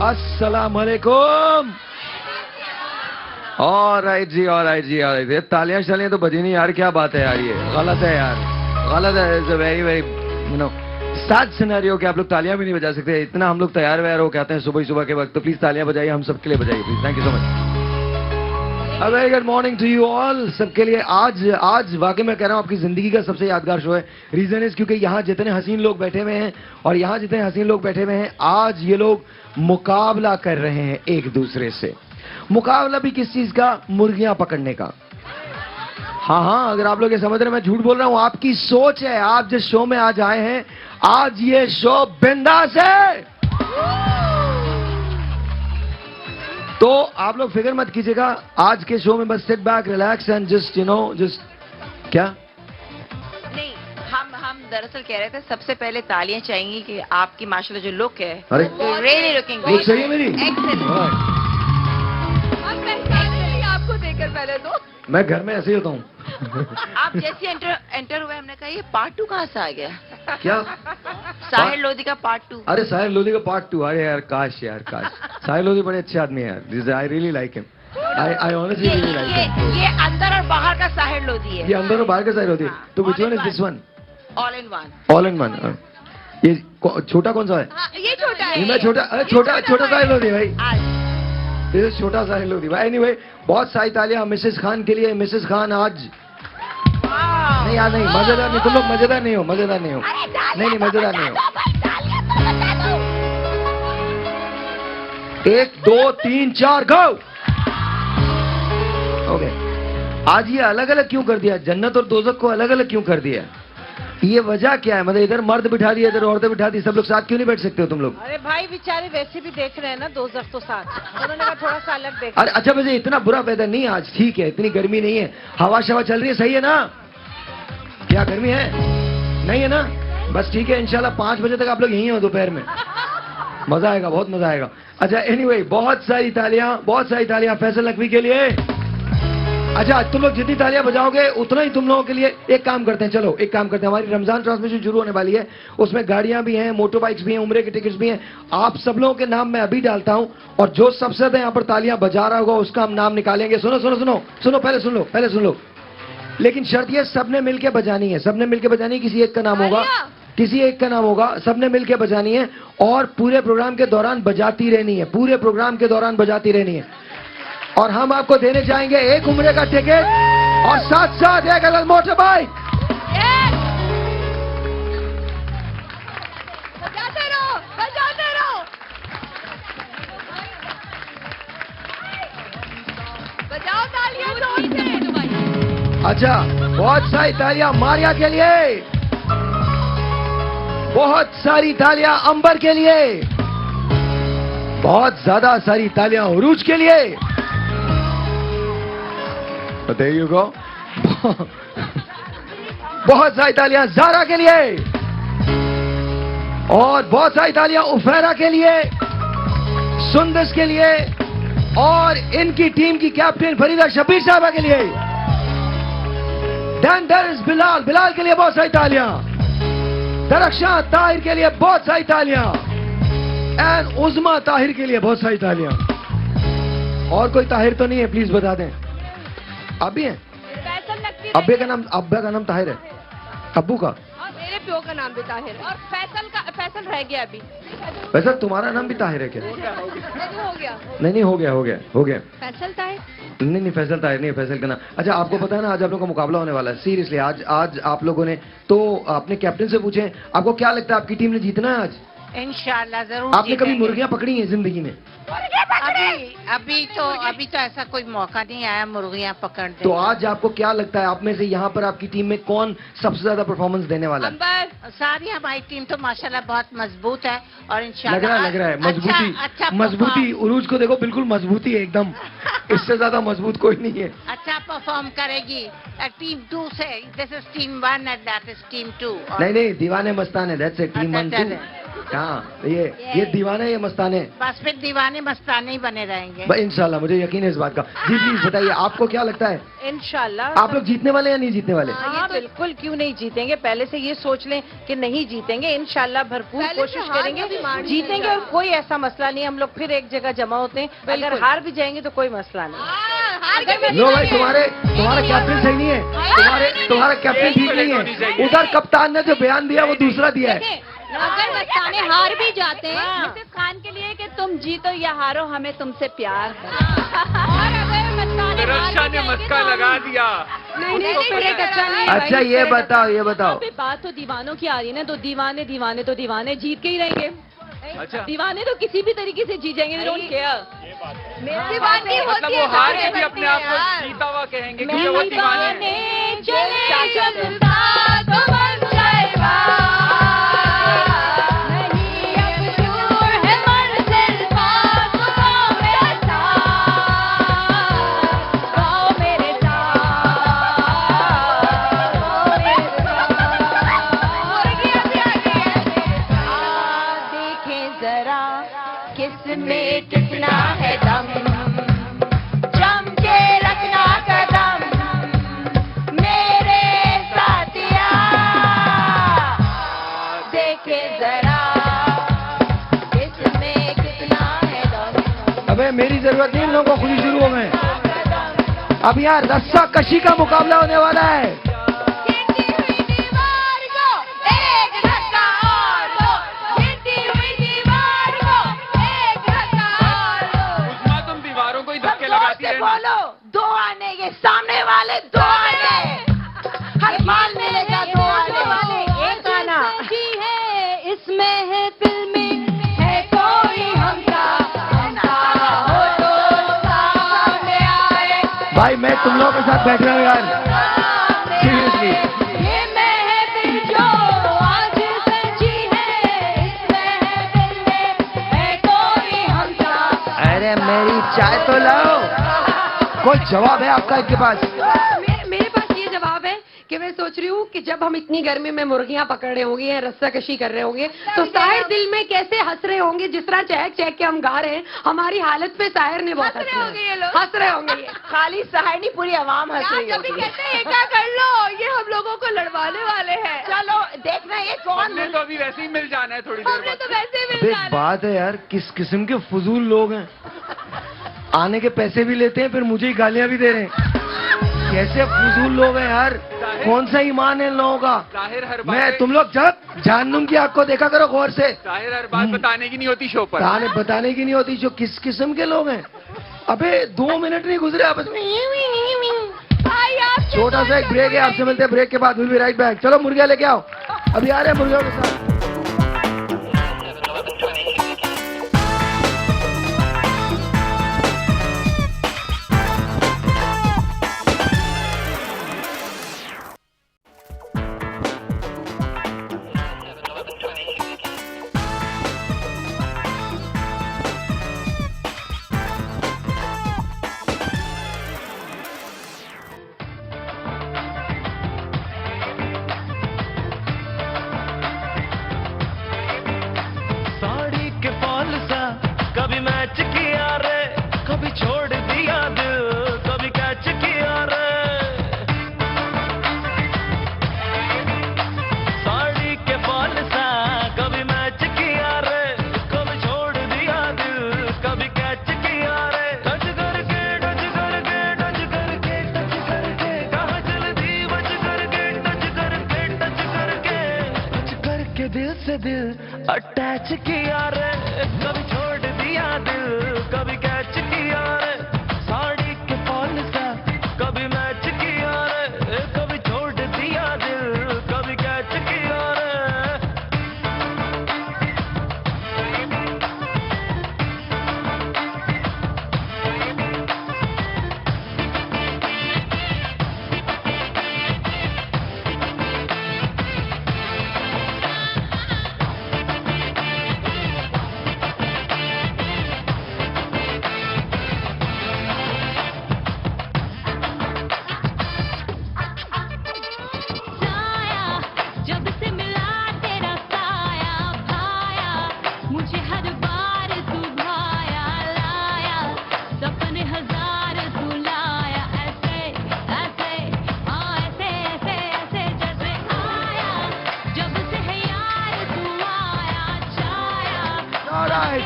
अस्सलाम वालेकुम। ऑलराइट जी, ऑलराइट जी, ऑलराइट। ये तालियां शालियां तो बजी नहीं यार, क्या बात है यार, ये गलत है यार, गलत है। It's a very very you know sad scenario कि आप लोग तालियां भी नहीं बजा सकते। इतना हम लोग तैयार वैयार हो के आते हैं सुबह सुबह के वक्त, तो प्लीज तालियां बजाइए, हम सबके लिए बजाइए please. Thank you so much. A very good morning to you all, सबके लिए। आज वाकई में कह रहा हूँ आपकी जिंदगी का सबसे यादगार शो है। रीजन इज क्योंकि यहाँ जितने हसीन लोग बैठे हुए हैं, और यहाँ जितने हसीन लोग बैठे हुए हैं, आज ये लोग मुकाबला कर रहे हैं एक दूसरे से। मुकाबला भी किस चीज का? मुर्गियां पकड़ने का। हाँ हाँ, अगर आप लोग ये समझ रहे हैं मैं झूठ बोल रहा हूं, आपकी सोच है। आप जिस शो में आज आए हैं, आज ये शो बिंदास है। तो आप लोग फिक्र मत कीजिएगा, आज के शो में बस sit back, relax and just just क्या नहीं, हम दरअसल कह रहे थे सबसे पहले तालियां चाहिए कि आपकी माशाल्लाह जो लुक है, अरे रियली लुकिंग लुक सही है मेरी। एक्सीलेंट। आपको देखकर पहले तो मैं घर में ऐसे ही होता हूँ। आप जैसे एंटर हुए हमने कहा ये पार्ट 2 कहाँ से आ गया? क्या? साहिर लोधी का पार्ट 2। अरे साहिर लोधी का पार्ट 2? अरे यार काश, यार काश। साहिर लोधी बड़े अच्छे आदमी है यार, I really like him. I honestly really like him. ये अंदर और बाहर का साहिर लोधी है। ये अंदर और बाहर का साहिर लोधी है। तो which one is this one? All in one. All in one. ये छोटा कौन सा है? ये छोटा है। मैं छोटा, अरे छोटा साहिर लोधी भाई, ये छोटा साहिर लोधी भाई। एनीवे, बहुत सारी तालियां मिसेस खान के लिए। मिसेस खान आज नहीं यार, नहीं मजेदार नहीं, तुम लोग मजेदार नहीं हो, मजेदार नहीं हो, नहीं मजेदार नहीं हो। 1 2 3 4 गो। ओके, आज ये अलग अलग क्यों कर दिया? जन्नत और दोजख को अलग अलग क्यों कर दिया? ये वजह क्या है? मतलब इधर मर्द बिठा दिया, इधर औरतें बिठा दी, सब लोग साथ क्यों नहीं बैठ सकते हो तुम लोग? अरे भाई बेचारे वैसे भी देख रहे हैं ना, दोजख तो साथ, उन्होंने कहा थोड़ा सा अलग देख। अरे अच्छा, वैसे इतना बुरा वेदर नहीं आज, ठीक है, इतनी गर्मी नहीं है, हवा शवा चल रही है, सही है ना? क्या गर्मी है? नहीं है ना? बस ठीक है, इंशाल्लाह 5 बजे तक आप लोग यहीं हो दोपहर में, मजा आएगा, बहुत मजा आएगा। अच्छा एनीवे, बहुत सारी तालियां फैसल नकवी के लिए। अच्छा, तुम लोग जितनी तालियां बजाओगे उतना ही तुम लोगों के लिए। एक काम करते हैं, चलो एक काम करते हैं, हमारी रमजान ट्रांसमिशन शुरू होने वाली है, उसमें गाड़ियां भी हैं, मोटर बाइक्स भी हैं, उम्रे के टिकट्स भी हैं। आप सब लोगों के नाम मैं अभी डालता हूं, और जो सबसे ज्यादा यहाँ पर तालियां बजा रहा होगा उसका हम नाम निकालेंगे। सुनो सुनो सुनो सुनो, पहले सुन लो। लेकिन शर्त यह, सबने मिलकर बजानी है, सबने मिलकर बजानी है। किसी एक का नाम होगा, किसी एक का नाम होगा, सबने मिलकर बजानी है, और पूरे प्रोग्राम के दौरान बजाती रहनी है, पूरे प्रोग्राम के दौरान बजाती रहनी है। और हम आपको देने जाएंगे एक उम्रे का टिकट, और साथ साथ एक अलग मोटर बाइक। बजाते रहो, बजाते रहो, बजाओ तालियां जोर से। अच्छा, बहुत सारी तालियां मारिया के लिए, बहुत सारी तालियां अंबर के लिए, बहुत ज्यादा सारी तालियां उरूज के लिए। There you go. बहुत सारी तालियां जारा के लिए, और बहुत सारी तालियां उफेरा के लिए, सुंदस के लिए, और इनकी टीम की कैप्टन फरीदा शबीर साहबा के लिए। देन देयर इज बिलाल के लिए बहुत सारी तालियां, दरख्शां ताहिर के लिए बहुत सारी तालियां, एंड उज़मा ताहिर के लिए बहुत सारी तालियां। और कोई ताहिर तो नहीं है? प्लीज बता दें। अभी है? अब्बे का नाम ताहिर है, अब्बू का? और मेरे प्यो का नाम भी ताहिर है, और फैसल रह गया अभी। वैसे तुम्हारा नाम भी ताहिर है क्या? हो गया। नहीं हो गया। फैसल ताहिर? नहीं फैसल ताहिर नहीं है, फैसल का नाम। अच्छा, आपको पता है ना आज आप लोगों का मुकाबला होने वाला है, सीरियसली। आज आप लोगों ने तो अपने कैप्टन से पूछे, आपको क्या लगता है आपकी टीम ने जीतना है आज? इंशाल्लाह जरूर। आपने कभी मुर्गियां पकड़ी हैं जिंदगी में? अभी तो ऐसा कोई मौका नहीं आया मुर्गियां पकड़ने। तो आज आपको क्या लगता है, आप में से यहाँ पर आपकी टीम में कौन सबसे ज्यादा परफॉर्मेंस देने वाला है? अंबर, सारी हमारी टीम तो माशाल्लाह बहुत मजबूत है, और इंशाल्लाह लग रहा है अच्छा मजबूती। उरूज को देखो, बिल्कुल मजबूती है एकदम, इससे ज्यादा मजबूत कोई नहीं है। अच्छा परफॉर्म करेगी टीम 2 से। This is team 1 and that is team 2। नहीं, दीवाने मस्तान है, दैट्स इट। टीम 1 2। हाँ, ये दीवाने, ये मस्ताने। बस फिर दीवाने मस्ताने ही बने रहेंगे इंशाल्लाह, मुझे यकीन है इस बात का। जी प्लीज बताइए, आपको क्या लगता है इंशाल्लाह आप लोग जीतने वाले या नहीं जीतने वाले? हाँ, बिल्कुल, क्यों नहीं जीतेंगे। पहले से ये सोच लें कि नहीं जीतेंगे, इंशाल्लाह भरपूर कोशिश करेंगे, जीतेंगे। और कोई ऐसा मसला नहीं, हम लोग फिर एक जगह जमा होते हैं, अगर हार भी जाएंगे तो कोई मसला नहीं। लो भाई, तुम्हारा कैप्टन सही नहीं है, तुम्हारा कैप्टन ठीक नहीं है। उधर कप्तान ने जो बयान दिया वो दूसरा दिया है। अगर मस्ताने हार भी जाते हैं मिसेस खान के लिए कि तुम जीतो या हारो हमें तुमसे प्यार है। और अगर मस्ताने रक्षा ने मस्का लगा दिया। नहीं फिर एक अच्छा नहीं। अच्छा ये बताओ अभी बात तो दीवानों की आ रही है ना, तो दीवाने जीत के ही रहेंगे। अच्छा, दीवाने तो किसी भी तरीके से जीत जाएंगे, डोंट केयर। दीवानी होती मतलब वो है हार के भी अपने आप को जीता हुआ कहेंगे क्योंकि वो दीवाने हैं। किसमें कितना है दम, जम के रखना कदम मेरे साथिया, देखे जरा किसमें कितना है दम। अबे मेरी जरूरत नहीं, इन लोगों को खुद ही शुरू हो गए। अब यार रस्सा कशी का मुकाबला होने वाला है। बोलो दो आने, ये सामने वाले दो आने, हर माल मिलेगा दो आने। एक आना जी है इसमें है फिल्मी है कोई हमका हो तो सामने आए। भाई मैं तुम लोगों के साथ बैठ रहा हूँ यार, सीरियसली। ये महफिल जो आज सजी है इसमें है फिल्मी है कोई हमका। अरे मेरी चाय तो लाओ। कोई जवाब है आपका इसके पास? मेरे पास ये जवाब है कि मैं सोच रही हूँ कि जब हम इतनी गर्मी में मुर्गियां पकड़ रहे होंगे या रस्सा कशी कर रहे होंगे तो साहिर दिल में कैसे हंस रहे होंगे। जिस तरह चहक के हम गा रहे हैं, हमारी हालत पे साहिर ने बहुत हंस रहे होंगे ये। खाली साहिर नहीं, पूरी आवाम हंस रही कभी होगी। कहते हैं क्या कर लो, ये हम लोगों को लड़वाने वाले हैं। चलो देखना ये कौन हमने तो अभी वैसे ही मिल जाना है थोड़ी देर हमने बाद। तो वैसे ही अबे मिल एक जाना। बात है यार, किस किस्म के फजूल लोग हैं। आने के पैसे भी लेते हैं, फिर मुझे ही गालियां भी दे रहे हैं। कैसे फजूल लोग हैं यार, कौन सा ईमान है इन लोगों का। जाहिर हर मैं बात तुम लोग जब जानूम की आंख को देखा करो गौर से। जाहिर हर बात बताने की नहीं होती शो पर। बताने की नहीं होती। जो किस किस्म के लोग हैं। अबे 2 मिनट नहीं गुजरे आपस में। छोटा सा एक ब्रेक है, आपसे मिलते हैं ब्रेक के बाद। Will be right back. चलो मुर्गिया लेके आओ, अभी आ रहे हैं मुर्गियों के साथ। कभी मैच किया रे, कभी छोड़ दिया दिल, कभी कैच किया रे। साड़ी के बाल सा कभी मैच किया रे, कभी छोड़ दिया दिल, कभी कैच किया रे। टच करके टच करके टच करके टच करके कहाँ चल दी बच करके टच करके टच करके टच करके दिल से दिल अटैच किया रे। कभी छोड़ दिया दिल, कभी कैच किया रे। साड़ी के फॉल सा कभी मैच किया रे, कभी छोड़ दिया दिल, कभी कैच किया रे।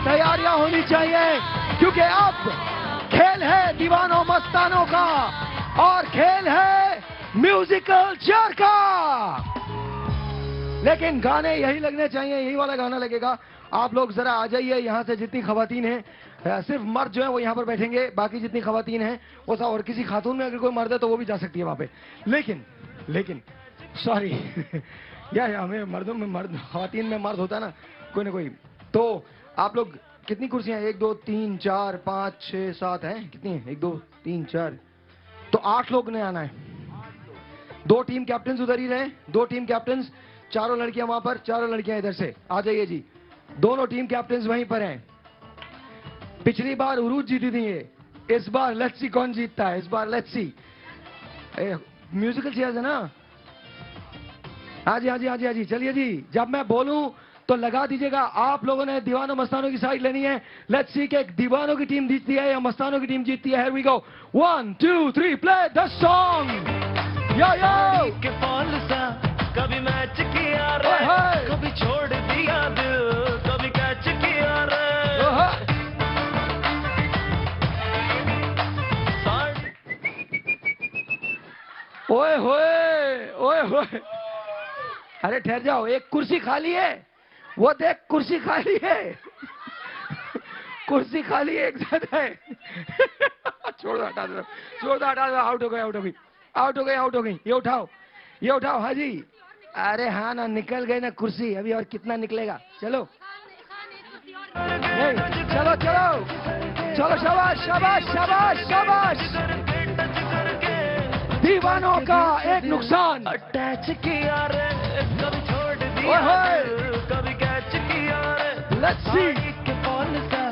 तैयारियां होनी चाहिए क्योंकि अब खेल खेल है दीवानों मस्तानों का और खेल है म्यूजिकल चेयर का। लेकिन गाने यही लगने चाहिए, यही वाला गाना लगेगा। आप लोग जरा आ जाइए, यहाँ से जितनी खवातीन हैं, सिर्फ मर्द जो है वो यहाँ पर बैठेंगे, बाकी जितनी खवातीन हैं वो सब, और किसी खातून में अगर कोई मर्द है तो वो भी जा सकती है वहां पे। लेकिन सॉरी यार, हमें मर्दों में मर्द, खवातीन में मर्द होता है ना कोई ना कोई। तो आप लोग कितनी कुर्सियां हैं? 1 2 3 4 5 6 7 हैं, कितनी है? 1 2 3 4, तो 8 लोग ने आना है। 2 टीम कैप्टन उधर ही रहे, 2 टीम कैप्टन, चारों लड़कियां वहां पर, चारों लड़कियां इधर से आ जाइए जी। दोनों टीम कैप्टन वहीं पर हैं। पिछली बार उरूज जीती थी ये, इस बार लेट्स सी कौन जीतता है। इस बार लेट्स सी। म्यूजिकल चेयर्स है ना? हाँ जी हाँ जी हाँ जी हाँ जी, चलिए जी, जब मैं बोलूं तो लगा दीजिएगा। आप लोगों ने दीवानों मस्तानों की साइड लेनी है। लेट्स सी कि दीवानों की टीम जीतती है या मस्तानों की टीम जीतती है। Here we go, 1 2 3 play the song. Yo yo के बॉल सा कभी मैच किया रे, कभी छोड़ दिया दिल, कभी कैच किया रे। ओए होए ओए होए, अरे ठहर जाओ, एक कुर्सी खाली है, वो देख कुर्सी खाली है कुर्सी खाली है, एक ज्यादा है छोड़ दो, हटा दो, छोड़ दो, हटा दो। आउट हो गई, आउट हो गई, आउट हो गई, आउट हो गई। ये उठाओ, ये उठाओ। हाँ जी, अरे हाँ ना, निकल गई ना कुर्सी, अभी और कितना निकलेगा। चलो नहीं, चलो चलो चलो, शाबाश शाबाश शाबाश शाबाश। दीवानों का एक नुकसान, अटैच किया रे, कभी छोड़ दिया दिल, कभी कैच किया रे। लेट्स सी के बॉल सा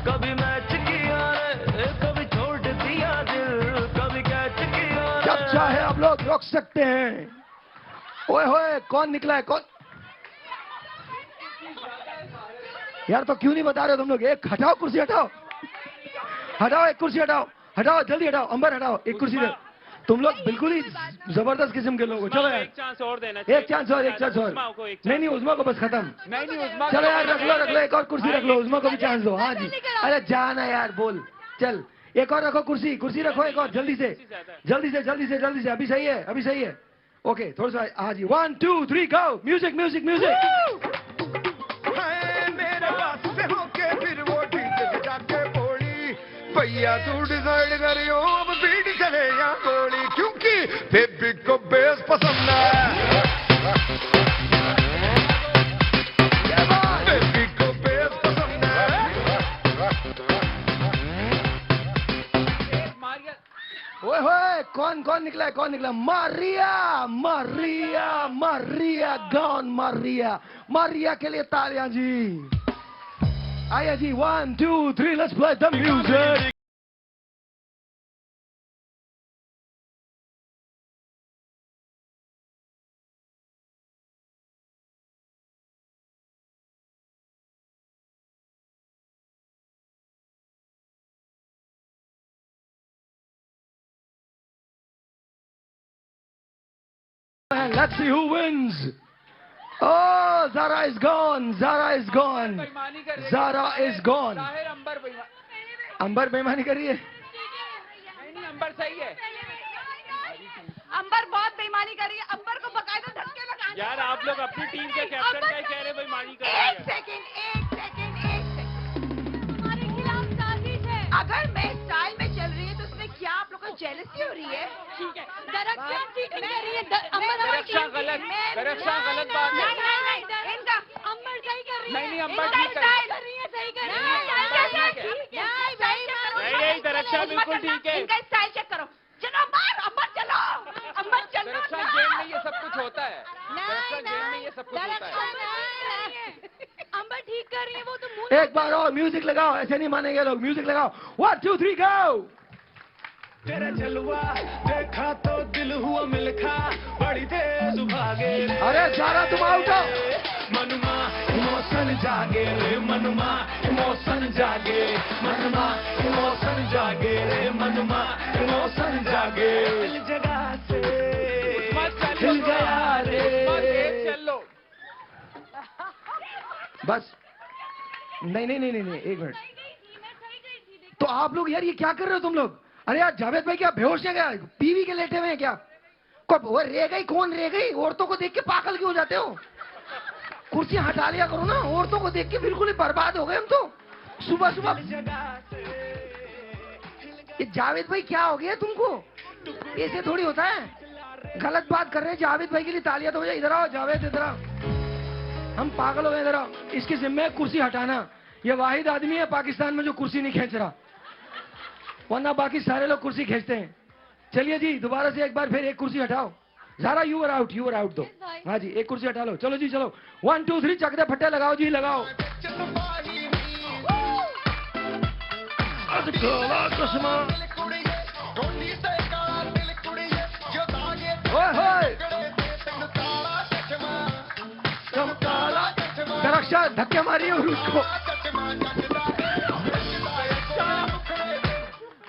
कभी मैच किया रे, कभी छोड़ दिया दिल, कभी कैच किया रे। जब चाहे आप लोग रोक सकते हैं। ओए होए, कौन निकला है? कौन यार? तो क्यों नहीं बता रहे हो तुम लोग? एक हटाओ कुर्सी, हटाओ हटाओ, एक कुर्सी हटाओ, हटाओ जल्दी हटाओ। अंबर हटाओ, एक कुर्सी दे। तुम लोग बिल्कुल ही जबरदस्त किस्म के लोग हो। चलो यार, एक चांस और देना, एक चांस और, एक चांस और। नहीं उस्मा को बस खत्म। नहीं उस्मा, चलो यार, रख लो, एक और कुर्सी रख लो, उस्मा को भी चांस दो। हाँ जी, अरे जाना यार, बोल चल, एक और रखो कुर्सी, कुर्सी रखो एक और, जल्दी से जल्दी से जल्दी से जल्दी से। अभी सही है, अभी सही है। ओके, थोड़ा सा। हाँ जी, 1 2 3 गो, म्यूजिक म्यूजिक म्यूजिक। मेरे पास से होके फिर वो ठीक जाके बोली, भैया तू डिसाइड करियो अब बीट चले या गोली, क्योंकि बेबी को बेस पसंद है, बेबी को बेस पसंद है। ओए होए, कौन कौन निकला है? कौन निकला? मारिया मारिया मारिया, गॉन मारिया। मारिया के लिए तालियां जी। आइए जी, 1 2 3, let's play the music. And let's see who wins. Oh, Zara is gone. Zara is gone. Zara is gone. अंबर बेईमानी कर रही है। नहीं अंबर सही है अंबर बहुत बेईमानी कर रही है। अंबर को बकायदा धक्के लगा। यार, आप लोग अपनी टीम के कैप्टन का ही कह रहे बेईमानी कर रही एक है। सेकंड हमारे खिलाफ साजिश है। अगर मैं स्टाइल में चल रही है तो उसमें क्या आप लोगों को जेलसी हो रही है? ठीक है, दरख्शां चीटिंग कर रही है। दरख्शां गलत, दरख्शां गलत बात है। नहीं, इनका अंबर सही कर रही है। नहीं अंबर ठीक है। कर रही है, सही कर रही नहीं, नहीं दरख्शां बिल्कुल ठीक है। इनका स्टाइल चेक करो। चलो अंबर चलो, अंबर चलो। दरख्शां गेम में ये सब कुछ होता है। दरख्शां गेम में ये सब कुछ होता है। अंबर ठीक कर रही है, वो तो मुंह एक बार और म्यूजिक लगाओ, ऐसे नहीं मानेंगे लोग। म्यूजिक लगाओ, 1 2 3 गो। तेरा जलवा देखा तो दिल हुआ मिलखा, बड़ी तेज भागे रे। अरे सारा तुम आउट हो। मनुमा इमोशन जागे रे, मनुमा इमोशन जागे, मनुमा इमोशन जागे रे, मनुमा इमोशन जागे। दिल जगह से हिल गया रे। चल लो। बस नहीं नहीं नहीं नहीं नहीं, एक मिनट। तो आप लोग यार ये क्या कर रहे हो तुम लोग? अरे यार जावेद भाई क्या बेहोश है क्या? पीवी के लेटे हुए हैं क्या? वो रह गई, कौन रह गई? औरतों को देख के पागल क्यों हो जाते हो? कुर्सी हटा लिया करो ना, औरतों को देख के बिल्कुल ही बर्बाद हो गए हम तो। सुबह सुबह ये जावेद भाई क्या हो गया तुमको? ऐसे थोड़ी होता है, गलत बात कर रहे हैं। जावेद भाई के लिए तालियां तो हो जाए। इधर आओ जावेद, इधर आओ। हम पागल हो गए, इधर आओ। इसकी जिम्मे है कुर्सी हटाना। ये वाहिद आदमी है पाकिस्तान में जो कुर्सी नहीं खींच रहा, वरना बाकी सारे लोग कुर्सी खींचते हैं। चलिए जी, दोबारा से एक बार फिर एक कुर्सी हटाओ। ज़रा यू आर आउट दो। हाँ जी, एक कुर्सी हटा लो। चलो जी चलो, 1 2 3 चकदे फट्टे लगाओ जी, लगाओ। दरक्षा धक्के मारिए उरुज को।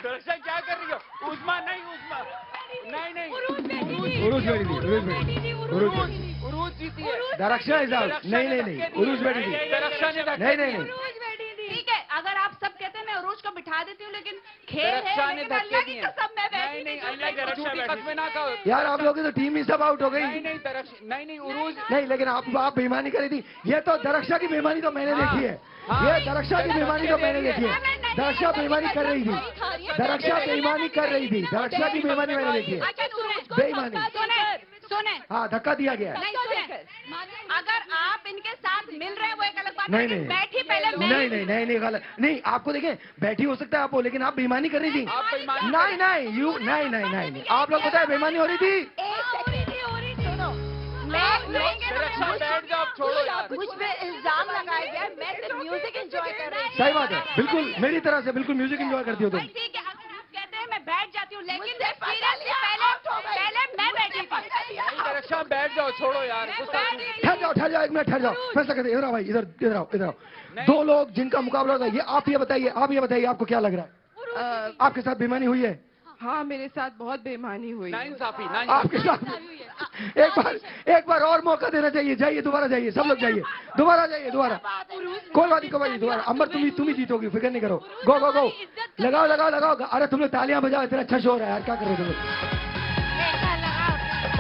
दरअसल क्या कर रही हो? उस्मा नहीं, उस्मा नहीं, उरुज बैठी थी, उरूज जीती है। दरक्षा इज आउट। नहीं, उरुज बैठी थी। दरक्षा ने नहीं। ठीक है, अगर आप सब कहते हैं मैं उरूज को बिठा देती हूँ, लेकिन खेल है, दरक्षा ने लेकिन धक्के अल्लाह की दिए। कसम मैं बैठी नहीं, थी, अल्लाह की कसम कसमें ना खाओ। यार आप लोगों की तो टीम ही सब आउट हो गई। नहीं, दरक्षा नहीं, उरूज नहीं, लेकिन आप बेईमानी करी थी। ये तो दरक्षा की बेईमानी तो मैंने देखी है। ये दरक्षा की बेईमानी तो मैंने देखी है। दरक्षा बेईमानी कर रही थी। दरक्षा बेईमानी कर रही थी। दरक्षा की बेईमानी मैंने देखी है। बेईमानी। सुने, हाँ, धक्का दिया गया है। नहीं सुने, अगर आप इनके साथ मिल रहे हैं वो एक अलग बात है, नहीं, लेकिन नहीं। बैठी पहले मैं। नहीं गलत नहीं। आपको देखें, बैठी हो सकता है आप हो, लेकिन आप बेईमानी कर रही थी। आप बेईमानी नहीं। आप लोग पता है बेईमानी हो रही थी। एक सेकंड हो रही, सुनो, मैं दरक्षा बैठ जाओ, छोड़ो यार। मुझ पे इल्जाम लगाया गया, मैं सिर्फ म्यूजिक एंजॉय कर रही हूँ। सही बात है, बिल्कुल मेरी तरह से बिल्कुल म्यूजिक एंजॉय करती हो तुम। भाई ठीक है, आप कहते हैं मैं बैठ जाती हूँ, लेकिन सीरियसली पहले मैं बैठी थी। दरक्षा बैठ जाओ, छोड़ो यार। ठहर जाओ 1 मिनट, ठहर जाओ। फैसला करते। इधर आओ भाई, इधर आओ। दो लोग जिनका मुकाबला होता है, ये आप ये बताइए आपको क्या लग रहा है? आपके साथ बेईमानी हुई है? हाँ, मेरे साथ बहुत बेईमानी हुई। नाइंसाफी आपके साथ एक बार और मौका देना चाहिए। जाइए, दोबारा जाइए, सब लोग जाइए, दोबारा जाइए, दोबारा। कोई बात नहीं, दोबारा। अंबर तुम ही जीतोगी, फिक्र नहीं करो। गो लगाओ। अरे तुम लोग तालियां बजाओ, इतना अच्छा शो हो रहा है यार, क्या कर रहे हो तुम लोग?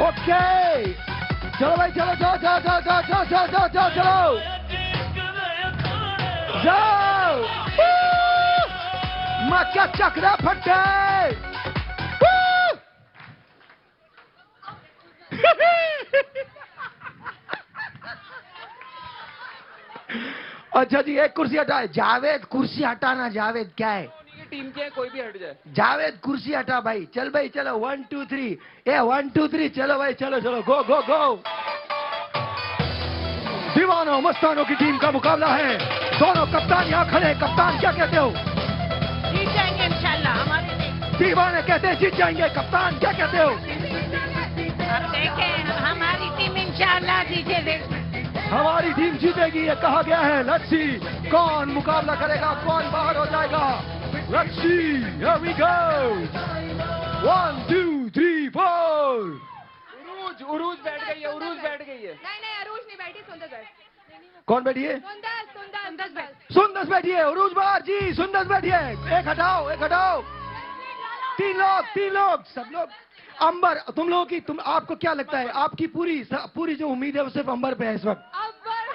ओके, चलो भाई, चलो जाओ। क्या चकरा फटे। अच्छा जी, एक कुर्सी हटाए। जावेद कुर्सी हटाना। जावेद क्या है? टीम के कोई भी हट जाए। जावेद कुर्सी हटा भाई। चल भाई, चलो 1 2 3। 1 2 3 चलो भाई, चलो गो। दीवानों मस्तानों की टीम का मुकाबला है। दोनों कप्तान यहाँ खड़े हैं। कप्तान क्या कहते हो? जीत जाएंगे इंशाल्लाह हमारे देश। दीवाने कहते हैं जीत जाएंगे। कप्तान क्या कहते हो? अब देखें, हमारी टीम इंशाल्लाह जीतेगी। हमारी टीम जीतेगी, ये कहा गया है। लेट्स सी कौन मुकाबला करेगा, कौन बाहर हो जाएगा। Let's see, here we go. 1 2 3 4। उरूज बैठ गई है। नहीं, अरूज नहीं बैठी, सुंदर बैठी। कौन बैठी है? सुंदर बैठी है। उरूज बाहर जी, सुंदर बैठी है। एक हटाओ। 3 लोग, सब लोग। अंबर, तुम लोगों की आपको क्या लगता है? आपकी पूरी जो उम्मीद है वो सिर्फ अंबर पे है इस वक्त।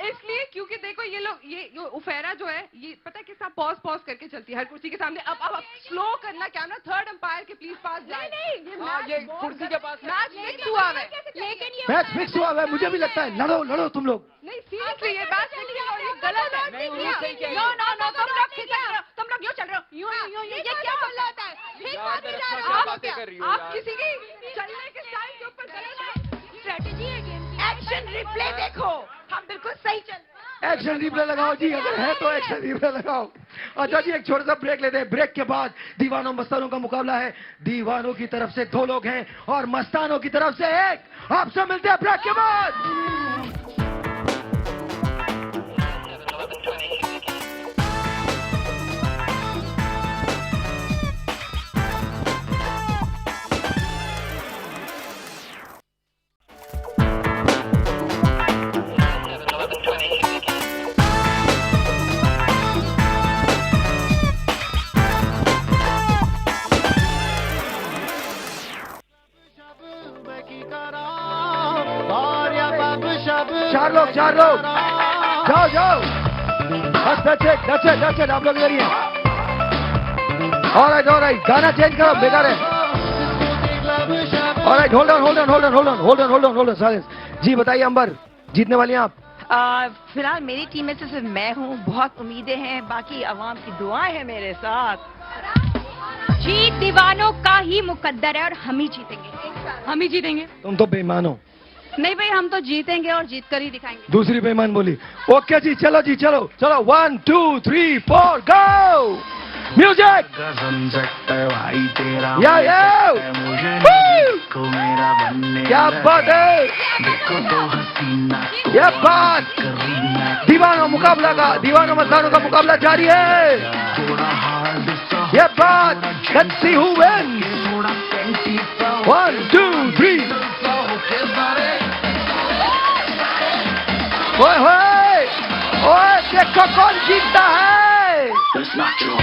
इसलिए क्योंकि देखो ये लोग, ये उफेरा जो है, ये पता है किस तरह पॉज करके चलती है हर कुर्सी के सामने। अब स्लो करना क्या ना, थर्ड अंपायर के प्लीज पास जाए। ये कुर्सी के पास मैच फिक्स हुआ है, लेकिन ये मैच फिक्स हुआ है। मुझे भी लगता है लड़ो तुम लोग। नहीं, सीरियसली ये बात फिक्स है और ये गलत है। नहीं, उरूज सही कह रही है। नो, तुम लोग यूं चल रहे हो, यूं ये क्या बोल रहा है? यार, दरअसल क्या बातें कर रही हो आप यार? किसी की चलने के स्टाइल के ऊपर गलत है। स्ट्रेटेजी है गेम की। एक्शन रिप्ले देखो, हम बिल्कुल सही चल। एक्शन रिप्ले लगाओ जी, अगर है तो एक्शन रिप्ले लगाओ। अच्छा जी, एक छोटा सा ब्रेक लेते हैं। ब्रेक के बाद दीवानों मस्तानों का मुकाबला है। दीवानों की तरफ से 2 लोग हैं और मस्तानों की तरफ से 1। आपसे मिलते हैं ब्रेक के बाद। 4 लोग जाओ जाओ बस that's it आप लोग इधर ही हैं ऑलराइट गाना चेंज करो बेकार है ऑलराइट होल्ड ऑन साइलेंस जी बताइए अंबर जीतने वाली हैं आप फिलहाल मेरी टीम में से सिर्फ मैं हूँ बहुत उम्मीदें हैं बाकी अवाम की दुआएं हैं मेरे साथ जीत दीवानों का ही मुकद्दर है और हम ही जीतेंगे तुम तो बेईमान हो नहीं भाई हम तो जीतेंगे और जीत कर ही दिखाएंगे दूसरी बेईमान बोली ओके जी चलो 1 2 3 4 गो म्यूजिक कसम सकता है भाई तेरा या मुझे Woo! को मेरा बनने क्या बात है देखो तो हसीना ये बात करीना दीवानों मस्तानों का मुकाबला जारी है थोड़ा हार्ड सा ये बात let's see who wins थोड़ा पेंटी सा 1 2 3 होके सारे ओए देखो कौन जीतता है It's not true.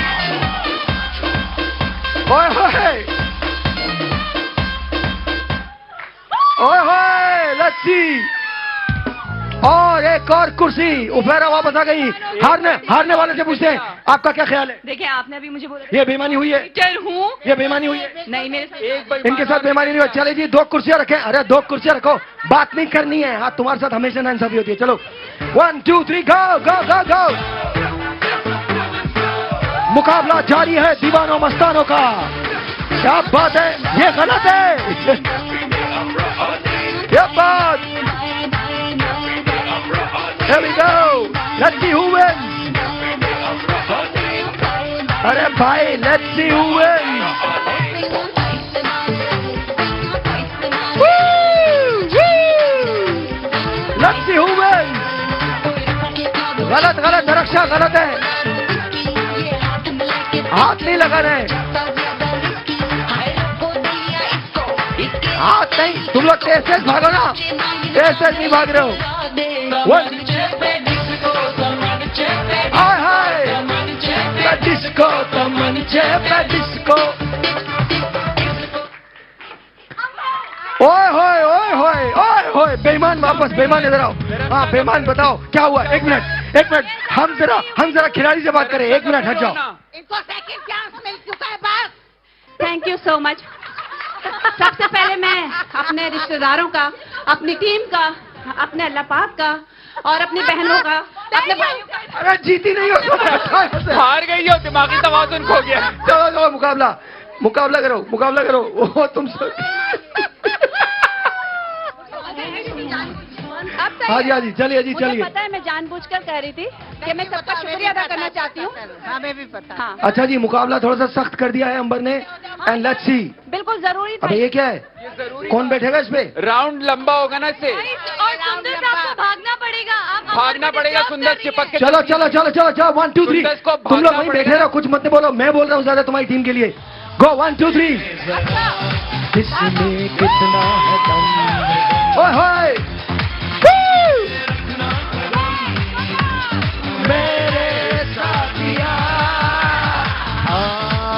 ओए लेट्स सी और एक और कुर्सी उफेरा वापस आ गई हारने वाले से पूछते हैं आपका क्या ख्याल है देखिए आपने अभी मुझे बोला ये बेईमानी हुई है हूँ ये बेईमानी हुई है नहीं मेरे साथ एक भाई इनके साथ बेईमानी नहीं हुई चले जी 2 कुर्सियां रखें अरे 2 कुर्सियां रखो बात नहीं करनी है हाँ तुम्हारे साथ हमेशा नाइंसाफी होती है चलो 1 2 3 गो मुकाबला जारी है दीवानों मस्तानों का क्या बात है ये गलत है क्या बात Here we go. Let's see who wins. अरे भाई let's see who wins. Woo! Let's see who wins. गलत दरक्षा गलत है हाथ नहीं लगाना है हाथ नहीं तुम लोग तेज भागो ना तेज नहीं भाग रहे हो हाय डिस्को डिस्को ओए बेईमान वापस बेईमान इधर आओ हाँ बेईमान बताओ क्या हुआ एक मिनट हम जरा खिलाड़ी से बात करें 1 मिनट हट जाओ इनको सेकंड चांस मिल चुका है बस थैंक यू सो मच सबसे पहले मैं अपने रिश्तेदारों का अपनी टीम का अपने अल्लाह पाक का और अपनी बहनों का अपने भाइयों का अरे जीती नहीं हो हार गई हो दिमागी तवाज़ुन खो गया चलो मुकाबला करो वो तुम हाँ जी चलिए मुझे पता है मैं जानबूझकर कह रही थी कि मैं सबका शुक्रिया अदा करना चाहती हूँ हमें भी पता हाँ अच्छा जी मुकाबला थोड़ा सा सख्त कर दिया है अंबर ने एंड लेट्स सी बिल्कुल जरूरी था अबे ये क्या है कौन बैठेगा इस पे राउंड लंबा होगा ना इससे और सुंदर साहब को भागना पड़ेगा आप भागना पड़ेगा सुंदर चिपक के चलो 1 2 3 इसको तुम लोग भागना वहीं पड़ेगा। बैठे रहो कुछ मत बोलो मैं बोल रहा हूँ ज्यादा तुम्हारी टीम के लिए गो 1 2 3 किसमें कितना है दम ओए मेरे साथिया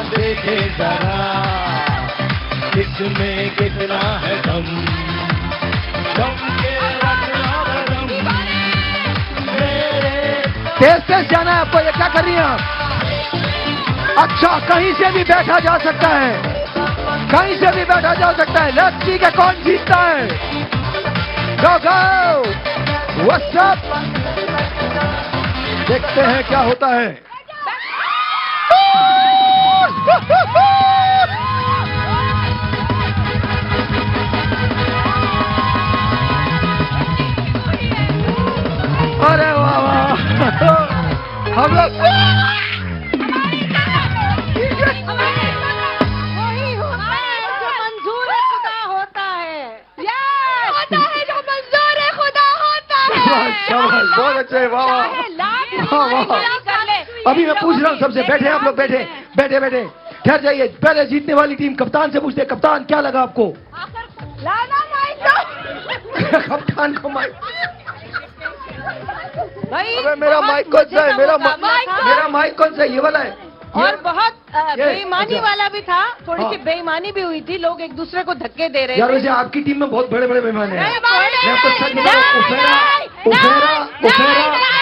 देखे जरा किसमें कितना है दम के तेज जाना है आपको ये क्या कर रही हैं आप अच्छा कहीं से भी बैठा जा सकता है लेट्स सी के कौन जीतता है गो व्हाट्स अप देखते हैं क्या होता है अरे वाह हम लोग मंजूर खुदा होता है जो मंजूर खुदा होता शाबाश बहुत अच्छे वाह अभी मैं पूछ रहा हूँ सबसे बैठे आप लोग बैठे ठहर जाइए पहले जीतने वाली टीम कप्तान से पूछते कप्तान क्या लगा आपको कप्तान को माइक अबे मेरा माइक कौन सा है मेरा माइक कौन सा है ये वाला है और बहुत ये- बेईमानी अच्छा। वाला भी था, थोड़ी सी हाँ। बेईमानी भी हुई थी, लोग एक दूसरे को धक्के दे रहे यार थे। वैसे आपकी टीम में बहुत बड़े बड़े मेहमान हैं। नहीं, मैं आपको सच बता रहा हूं, उफेरा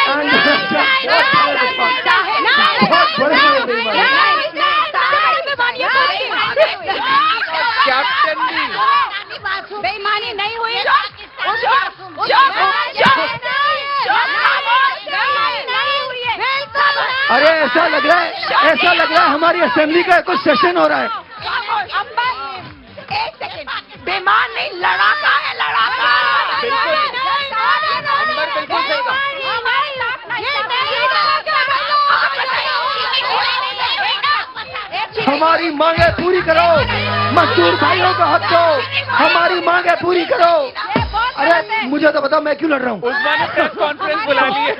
एंड बहुत बड़े बड़े मेहमान हैं। कैप्टन भी बेईमानी नहीं हुई। अरे ऐसा लग रहा है हमारी असेंबली का कुछ सेशन हो रहा है। एक सेकंड, बेमान नहीं, लड़ाका है, लड़ाका। बिल्कुल। अंबर बिल्कुल सही कहा। हमारी मांगे पूरी करो, मजदूर भाइयों का हक दो, हमारी मांगे पूरी करो। अरे मुझे तो बताओ मैं क्यों लड़ रहा हूँ। उस्मान ने प्रेस कॉन्फ्रेंस बुला ली है।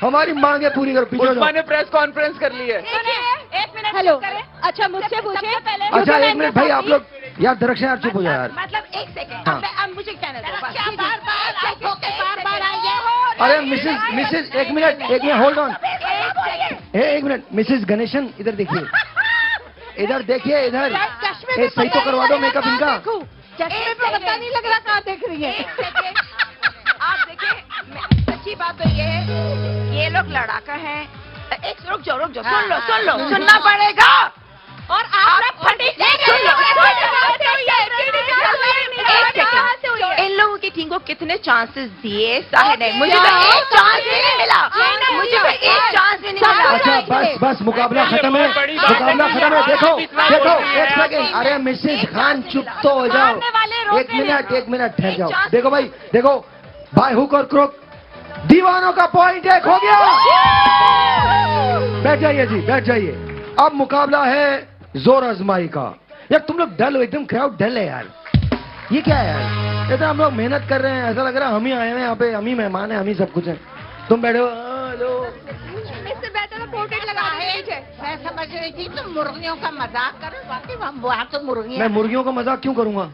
हमारी मांगे पूरी करो, पीछे उस्मान ने प्रेस कॉन्फ्रेंस कर ली है। एक मिनट। हेलो, अच्छा मुझसे पूछे पहले। अच्छा एक मिनट भाई, आप लोग यार दरख्त यार चुप हो जाओ यार। मतलब एक सेकंड, हाँ। अब मुझे कहने दो, बार आइए। अरे मिसेज एक मिनट होल्ड ऑन, एक मिनट। मिसेज गणेशन इधर देखिए, इधर देखिए, इधर सही तो करवा दो मेकअप इनका। चश्मे पे पता नहीं लग रहा कहाँ देख रही है। आप देखिए, सच्ची बात तो ये है, ये लोग लड़ाका हैं। एक रुक जाओ, सुन लो, सुनना पड़ेगा। और आप फटी इन लोगों की टीम को कितने चांसेस दिए साहिर ने? मुझे तो एक चांस भी नहीं मिला, मुझे तो एक चांस भी नहीं मिला। अच्छा बस मुकाबला खत्म है, मुकाबला खत्म है। देखो एक सेकंड, अरे मिसेज खान चुप तो हो जाओ। एक मिनट ठहर जाओ। देखो भाई, देखो बाय हुक और क्रोक दीवानों का पॉइंट एक हो गया। बैठ जाइए जी, बैठ जाइए। अब मुकाबला है जोर आजमाई का। यार तुम लोग डल हो, एकदम क्राउड डल है यार। ये क्या है यार, इतना हम लोग मेहनत कर रहे हैं, ऐसा लग रहा है हम ही आए हैं यहाँ पे, हम ही मेहमान हैं, हम ही सब कुछ हैं। तुम बैठे हो, हेलो। इससे बेहतर पोर्ट्रेट लगा दीजिए। मैं समझ रही थी तुम मुर्गियों का मजाक कर रहे हो, वहाँ तो मुर्गियाँ। मैं मुर्गियों का मजाक क्यों करूंगा?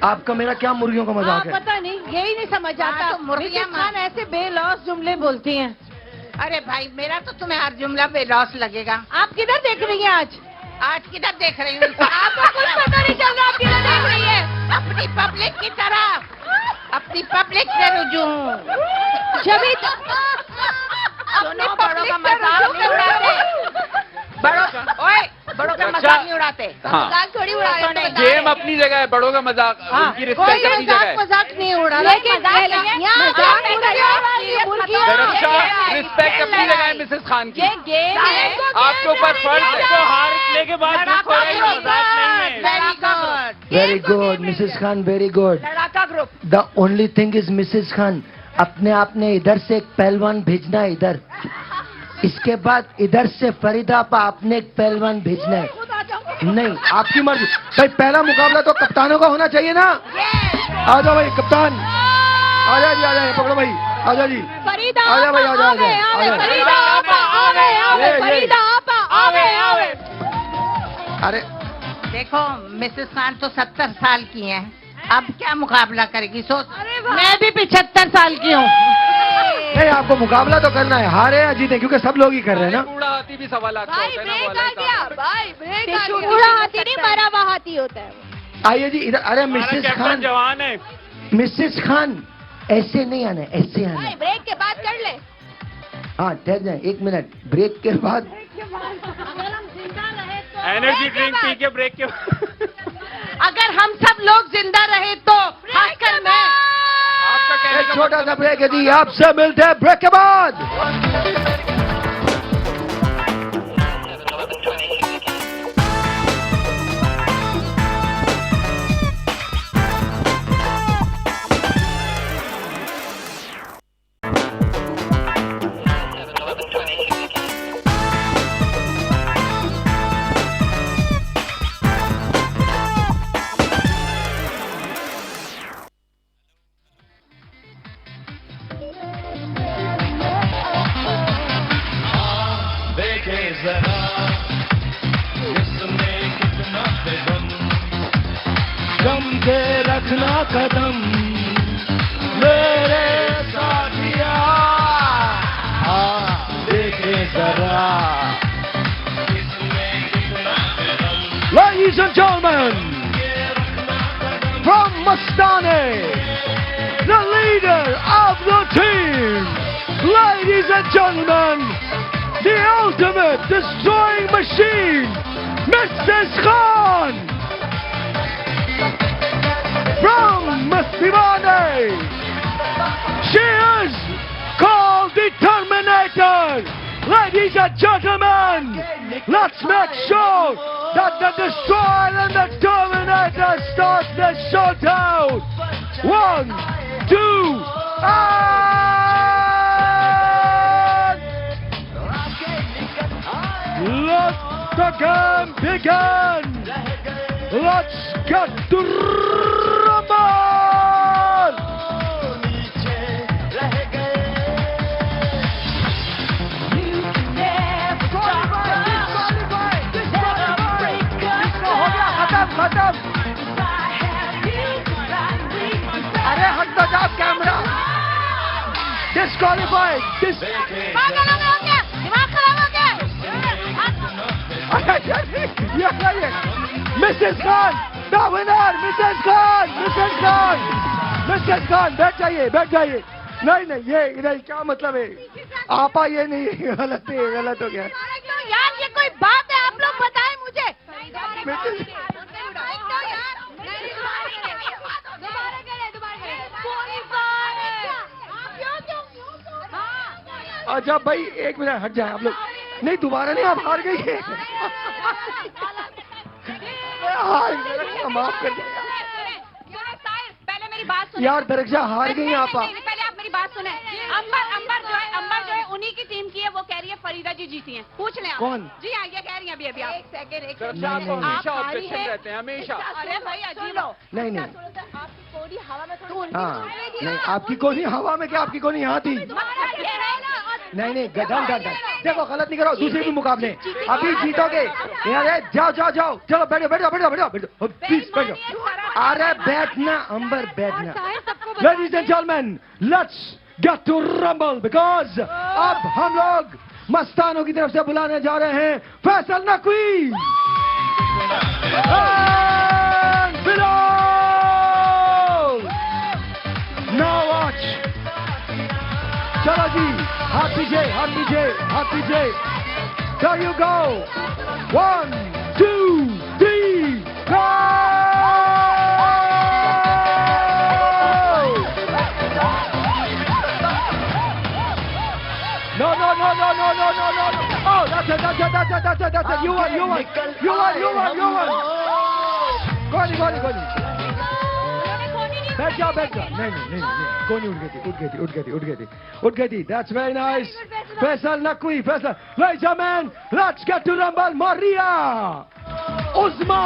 आपका मेरा क्या मुर्गियों का मजाक है? पता नहीं, यही नहीं समझ आता। हाँ, तो मुर्गियाँ मिसेस खान ऐसे बेलौस जुमले बोलती हैं। अरे भाई, मेरा तो तुम्हें हर जुमला बेलौस लगेगा। आप किधर देख रही हैं आज? आज किधर देख रही हूँ? आपको कुछ पता नहीं चल रहा, आप किधर देख रही है? अपनी पब्लिक की तरफ, अपनी पब्लिक से रुजू। जभी सुनो, बड़ों का मजाक नहीं उड़ाते। बड़ों का मजाक नहीं उड़ाते। हाँ। मजाक थोड़ी उड़ा रहे हैं। गेम अपनी जगह है, बड़ों का मजाक, उनकी रिस्पेक्ट अपनी जगह है। मजाक नहीं उड़ा रहा, लेकिन दरक्षा, रिस्पेक्ट अपनी जगह है मिसेस खान की। ये गेम है। आपके ऊपर फर्ज है। हारने के बाद दुख हो रहा है, ये मजाक नहीं है। Very good, very good Mrs Khan, very good. लड़ाका group. The only thing is Mrs Khan, अपने आपने इधर से एक पहलवान भेजना है इधर, इसके बाद इधर से फरीदापा आपने एक पहलवान भेजना है। नहीं, आपकी मर्जी भाई। पहला मुकाबला तो कप्तानों का होना चाहिए ना। आ जाओ भाई कप्तान, आ जाओ जी, आ जाओ, पकड़ो भाई, आ जाओ जी, आ जाओ भाई, आ जाओ, अरे देखो, मिसेस खान तो 70 साल की हैं, अब क्या मुकाबला करेगी? सोच, मैं भी 75 साल की हूँ। नहीं, आपको मुकाबला तो करना है, हारे या जीते, क्योंकि सब लोग ही कर रहे हैं ना। बूढ़ा हाथी भी 1.25 लाख का होता है ना, वो अलग काम है। बूढ़ा हाथी नहीं, मरा हुआ हाथी होता है। आइए जी इधर। अरे मिसेस खान, जवान है। मिसेस खान ऐसे नहीं आना है, ऐसे आना है। ब्रेक के बाद कर ले। हाँ ठहर जाए, 1 मिनट, ब्रेक के बाद। एनर्जी ड्रिंक पी के ब्रेक के अगर हम सब लोग जिंदा रहे तो, खासकर मैं। आपका कहने एक का छोटा सा ब्रेक है जी, आपसे मिलते हैं ब्रेक के बाद। देखे जरा इसमें कितना बेदम, जम के रखना कदम मेरे साथिया, हाँ देखे जरा and gentlemen, from Mastane, the leader of the team, ladies and gentlemen, the ultimate destroying machine, Mrs. Khan. From Mastane, she is called the Terminator. Ladies and gentlemen, let's make sure that the Destroyer and the Terminator start the showdown. 1, 2, and let the game begin. Let's get to rumble. खत्म। अरे हट तो जाओ camera. Disqualified. Mrs Khan, the winner, Mrs Khan, Mrs Khan, Mrs Khan, बैठ जाइए, बैठ जाइए। नहीं नहीं, ये नहीं, क्या मतलब है? आपा ये नहीं, गलत है, गलत हो गया। यार ये कोई बात है? आप लोग बताएं मुझे। अच्छा भाई, एक मिनट हट जाए आप लोग। नहीं, दोबारा नहीं, आप हार गई है। माफ कर दे पहले मेरी बात सुने यार, दरक्षा हार गई आप। पहले आप मेरी बात सुने। अंबर जो है उन्हीं की टीम की है। वो कह रही है फरीदा जी जीती हैं। पूछ लें आप। कौन? जी हाँ, ये कह रही हैं अभी अभी आप। एक सेकंड। आप हमेशा ऑब्जेक्शन रहते हैं, हमेशा। अरे भाई अजीब हो। नहीं नहीं, आपकी कोडी हवा में थोड़ी हाँ नहीं, आपकी कोनी हवा में क्या? आपकी कोनी यहाँ थी। नहीं नहीं, गधन गधन। देखो, गलत नहीं करो। दूसरे भी मुकाबले अभी जीतोगे। अरे जाओ जाओ जाओ, चलो बैठो बैठो बैठो बैठो बैठो, प्लीज बैठो। अरे बैठना अंबर, बैठना। Ladies and gentlemen, let's get to rumble because अब हम लोग मस्तानों की तरफ से बुलाने जा रहे हैं Faisal Naqvi and Bilal. Now watch. चलो जी, हाथ पीछे, हाथ पीछे, हाथ पीछे। There you go. 1, 2, 3, go! No, no, no, no, no, no, no, no. Oh, that's it, that's it, that's it, that's it, that's it. You won, you won. You won, you won, you won. Goni, goni, goni. बैठ जाओ, बैठ जाओ। नहीं नहीं नहीं नहीं, कोनी उठ गई थी, उठ गई थी, उठ गई थी, उठ गई थी, उठ गई थी। That's very nice. Faisal Naqvi, Faisal. Ladies and gentlemen, let's get to rumble. Maria, उस्मा,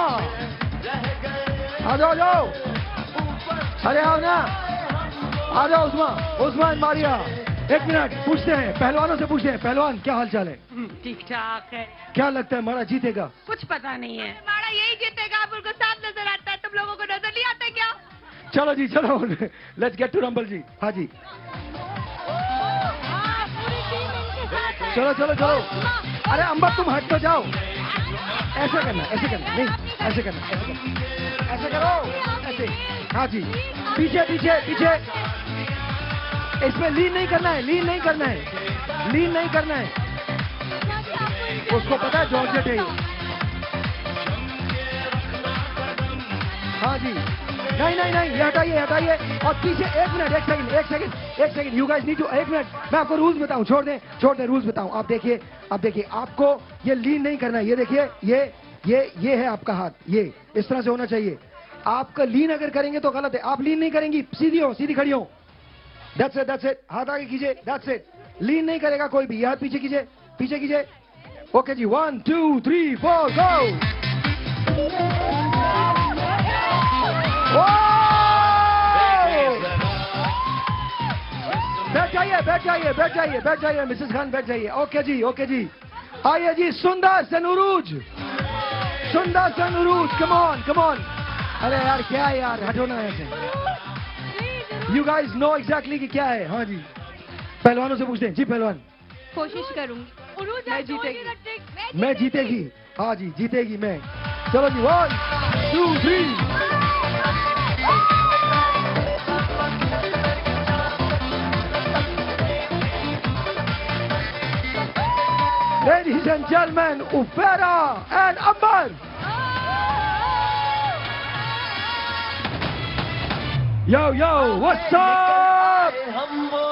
आ जाओ, जाओ। अरे आओ ना, आ जाओ उस्मा, उस्मा एंड मारिया। एक मिनट, पूछते हैं पहलवानों से, पूछते हैं पहलवान, क्या हाल चाल है? ठीक ठाक है। क्या लगता है मारा जीतेगा? कुछ पता नहीं है। हमारा यही जीतेगा। आप उनको साफ नजर आता है, तुम लोगों को नजर नहीं आता क्या? चलो जी, चलो, लेट्स गेट टू रंबल जी। हाँ जी, चलो चलो चलो। अरे अंबर, तुम हट तो जाओ। ऐसे करना, ऐसे करना, नहीं ऐसे करना, ऐसे करना, ऐसे करो, ऐसे। हाँ जी, पीछे पीछे पीछे। इसमें लीन नहीं करना है, लीन नहीं करना है, लीन नहीं करना है। उसको पता है जॉर्जेट है ये। हाँ जी, नहीं नहीं नहीं, ये हटाइए, हटाइए। और पीछे, एक मिनट, एक सेकंड, एक सेकंड, एक second. You guys need to, एक मिनट, मैं आपको रूल्स बताऊं। छोड़ दें, छोड़ दें, रूल्स बताऊं। आप देखिए, आप देखिए, आपको ये लीन नहीं करना है। ये देखिए, ये है आपका हाथ, ये इस तरह से होना चाहिए। आपका लीन अगर करेंगे तो गलत है। आप लीन नहीं करेंगी, सीधी हो, सीधी खड़ी हो। That's it, that's it. हाथ आगे कीजिए, that's it. लीन नहीं करेगा कोई भी। हाथ पीछे कीजिए, पीछे कीजिए। ओके जी, 1, 2, 3, 4, गो। बैठ जाइए, बैठ जाइए, बैठ जाइए, बैठ जाइए। मिसेस खान बैठ जाइए। ओके जी, ओके जी। आइए जी, सुंदर सनूरूज, सुंदर सनूरूज, कम ऑन, कम ऑन। अरे यार, क्या है यार, हटो ना ऐसे। यू गाइज नो एग्जैक्टली कि क्या है। हाँ जी, पहलवानों से पूछते हैं। जी पहलवान। कोशिश करूंगी। मैं जीतेगी। मैं जीतेगी, हाँ जी, जीतेगी मैं। चलो जी 1 2 3 Ladies and gentlemen, Ufera and Ambar. Yo, yo, what's up?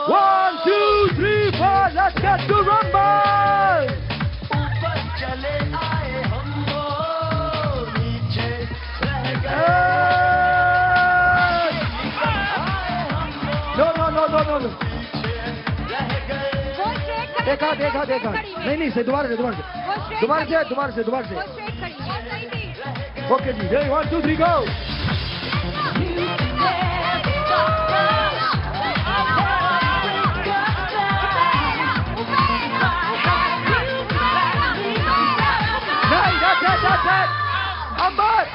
1 2 3 4, let's get to rumble. No. देखा नहीं से दोबारा से ओके जी 1 2 3 गो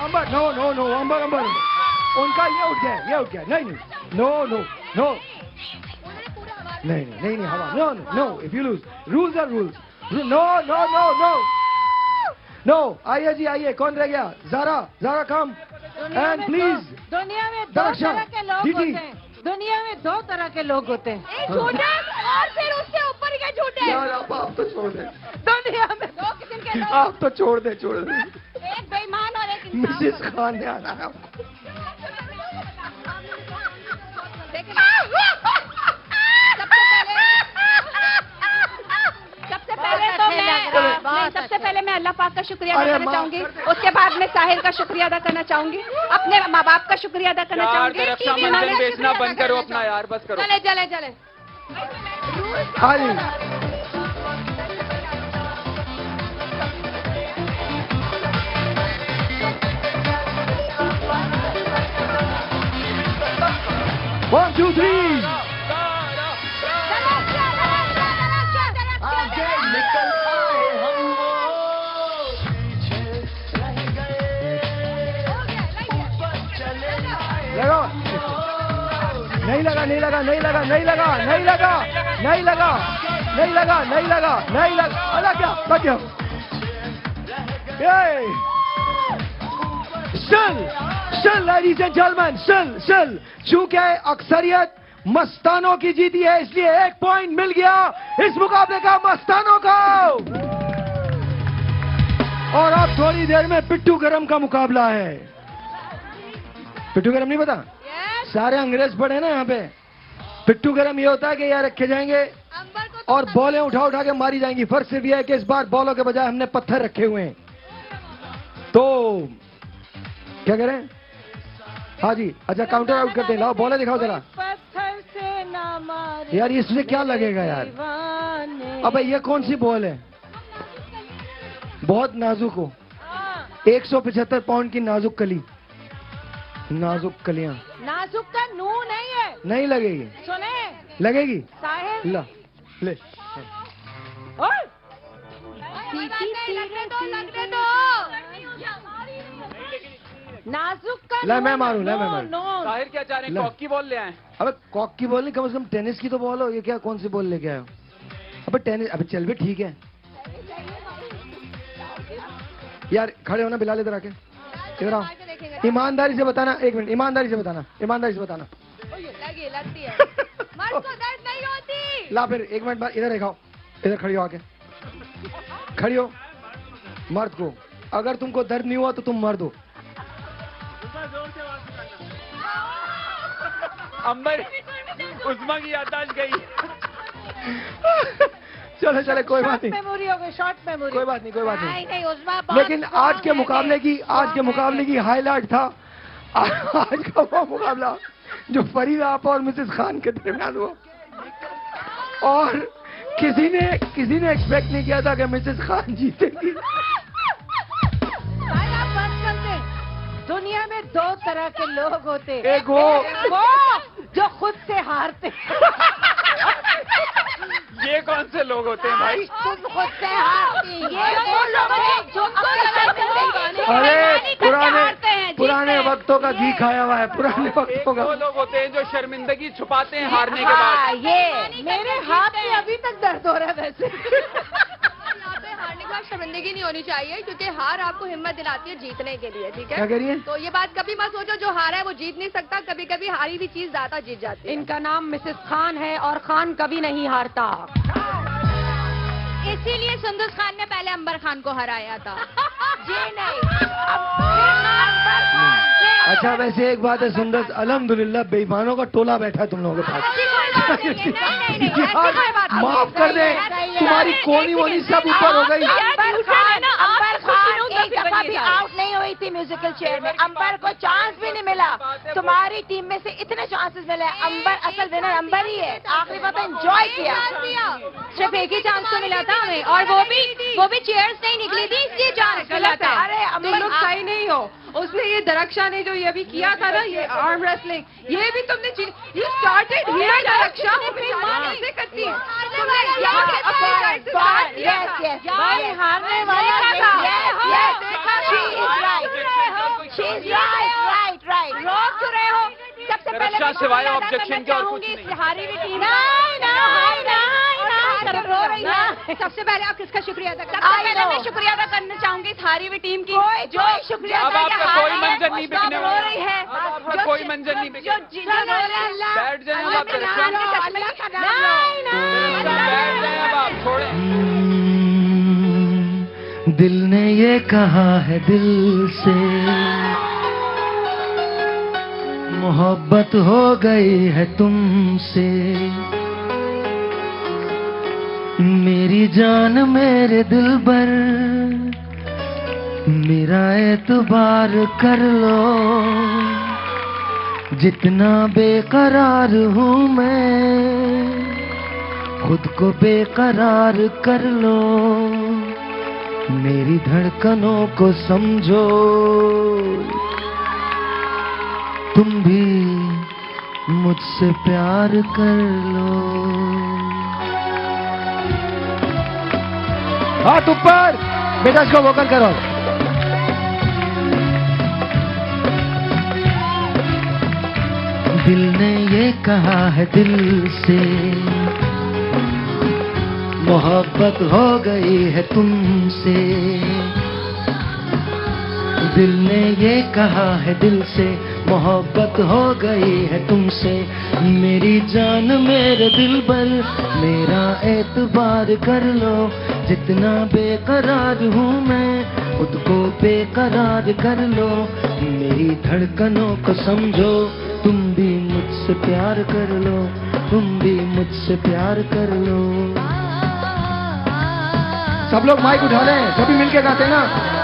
अंबर नो अंबर उनका ये उठ गया नहीं हवा no if you lose rules are rules no आइए कौन रह गया ज़ारा कम एंड प्लीज दुनिया में दो तरह के लोग होते हैं। दुनिया में दो तरह के लोग होते हैं, एक झूठे और फिर उससे ऊपर के झूठे। यार आप तो छोड़ दे, दुनिया में दो किस्म के लोग, आप तो छोड़ दे एक बेईमान और एक इंसान। मिसेस खान ने आना है आपको। सबसे पहले मैं अल्लाह पाक का शुक्रिया अदा करना चाहूंगी, उसके बाद मैं साहिर का शुक्रिया अदा करना चाहूंगी, अपने माँ बाप का शुक्रिया अदा करना चाहूंगी। रक्षाबंधन बेचना बंद करो अपना यार, बस करो। चले हाँ जी 1 2 3 नहीं लगा अलग क्या लग गया। still ladies and gentlemen, still चूंकि अक्सरियत मस्तानों की जीती है, इसलिए 1 पॉइंट मिल गया इस मुकाबले का मस्तानों को। और अब थोड़ी देर में पिट्टू गरम का मुकाबला है। पिट्टू गरम नहीं पता? सारे अंग्रेज पढ़े ना यहाँ पे। पिट्टू गरम ये होता है कि यार रखे जाएंगे और बॉलें उठा के मारी जाएंगी। फर्क सिर्फ यह है कि इस बार बॉलों के बजाय हमने पत्थर रखे हुए हैं। तो क्या करें? हाँ जी, अच्छा काउंटर आउट करते हैं। लाओ बॉलें दिखाओ जरा। पत्थर से ना मारे यार इसमें क्या लगेगा यार? अबे ये कौन सी बॉल है? बहुत नाजुक हो। 175 पाउंड की नाजुक कली, नाजुक कलियां। नाजुक का नू नहीं है। नहीं लगेगी। सुने लगेगी। साहिर ला ले। लगने दो। नाजुक का ला मैं मारूं। साहिर क्या चाह रहे हैं? कॉक की बॉल ले आए। अबे कॉक की बॉल नहीं, कम से कम टेनिस की तो बॉल हो। ये क्या कौन सी बॉल लेके आए हो? अबे टेनिस, अबे चल भी ठीक है यार। खड़े होना, बिलाल इधर आके इधर आओ। ईमानदारी से बताना, 1 मिनट ईमानदारी से बताना। लगती है। मर्द को दर्द नहीं होती। ला फिर 1 मिनट बाद इधर दिखाओ। इधर खड़ी हो आके, खड़ी हो। मर्द को अगर तुमको दर्द नहीं हुआ तो तुम मर्द हो। अंबर उस्मा की याददाश्त गई। चले कोई बात नहीं, मेमोरी हो गई, शॉर्ट मेमोरी। कोई बात नहीं। नहीं उस्मा लेकिन आज के मुकाबले की हाईलाइट था आज का वो मुकाबला जो फरीद आप और मिसेस खान के दरमियान हुआ। और किसी ने एक्सपेक्ट नहीं किया था कि मिसेस खान जीतेगी। आप बात करते हैं, दुनिया में 2 तरह के लोग होते हैं। एक वो जो खुद से हारते। ये कौन से लोग होते हैं भाई? तुम खुद से हारती। ये वो लोग हैं जो अरे पुराने वक्तों का घी खाया हुआ है। पुराने वक्तों का। वो लोग होते हैं जो शर्मिंदगी छुपाते हैं हारने के बाद। ये मेरे हाथ में अभी तक दर्द हो रहा है वैसे। हारने के बाद शर्मिंदगी नहीं होनी चाहिए, क्योंकि हार आपको हिम्मत दिलाती है जीतने के लिए, ठीक क्या है? कह रही है? तो ये बात कभी मत सोचो जो हारा है वो जीत नहीं सकता, कभी कभी हारी हुई चीज ज्यादा जीत जाती है। इनका नाम मिसेस खान है और खान कभी नहीं हारता। इसीलिए सुंदर खान ने पहले अंबर खान को हराया था। जी नहीं, अच्छा वैसे एक बात है सुंदर, अल्हम्दुलिल्लाह बेईमानों का टोला बैठा है तुम लोगों के पास। यार, माफ कर दे, तुम्हारी कोनी वोनी सब ऊपर हो गई। अंबर खान एक दफा भी आउट नहीं हुई थी म्यूजिकल चेयर में, अंबर को चांस भी नहीं मिला। तुम्हारी टीम में से इतने चांसेस मिले, अंबर असल विनर अंबर ही है। आखिरी बात एंजॉय किया, सिर्फ एक ही चांस तो मिला था हमें, और वो भी चेयर्स नहीं निकली थी, इसलिए चांस मिला था। अरे तुम लोग सही नहीं हो। उसने ये दरक्षा ने जो ये अभी किया था ना, ये आर्म रेसलिंग, ये भी तुमने यू स्टार्टेड हियर दरक्षा, वो भी से करती है। भाई हारने वाला राइट रोक क्यों रहे हो? सबसे पहले रक्षा सिवाय ऑब्जेक्शन के और कुछ नहीं। हारी हुई टीम रो रही है। सबसे पहले आप किसका शुक्रिया अदा सबसे पहले मैं शुक्रिया अदा करना चाहूंगी इस हारी हुई टीम की, जो शुक्रिया अब आपका कोई मंजर नहीं बिकने रो वाला। रही है, अब आपका कोई मंजर नहीं बिकने वाला। बैठ जाएं अब आप, रक्षा बैठ जाएं अब आप, छोड़ें। दिल ने ये कहा है दिल से, मोहब्बत हो गई है तुमसे। मेरी जान मेरे दिलबर, मेरा एतबार कर लो। जितना बेकरार हूँ मैं, खुद को बेकरार कर लो। मेरी धड़कनों को समझो, तुम भी मुझसे प्यार कर लो। हाथ ऊपर, बेटा इसको वोकल करो। दिल ने ये कहा है दिल से, मोहब्बत हो गई है तुमसे। दिल ने ये कहा है दिल से, मोहब्बत हो गई है तुमसे। मेरी जान मेरे दिलबर, मेरा एतबार कर लो। जितना बेकरार हूँ मैं, खुद को बेकरार कर लो। मेरी धड़कनों को समझो, तुम भी मुझसे प्यार कर लो। तुम भी मुझसे प्यार कर लो। सब लोग माइक उठा लें, सभी मिलके गाते हैं ना।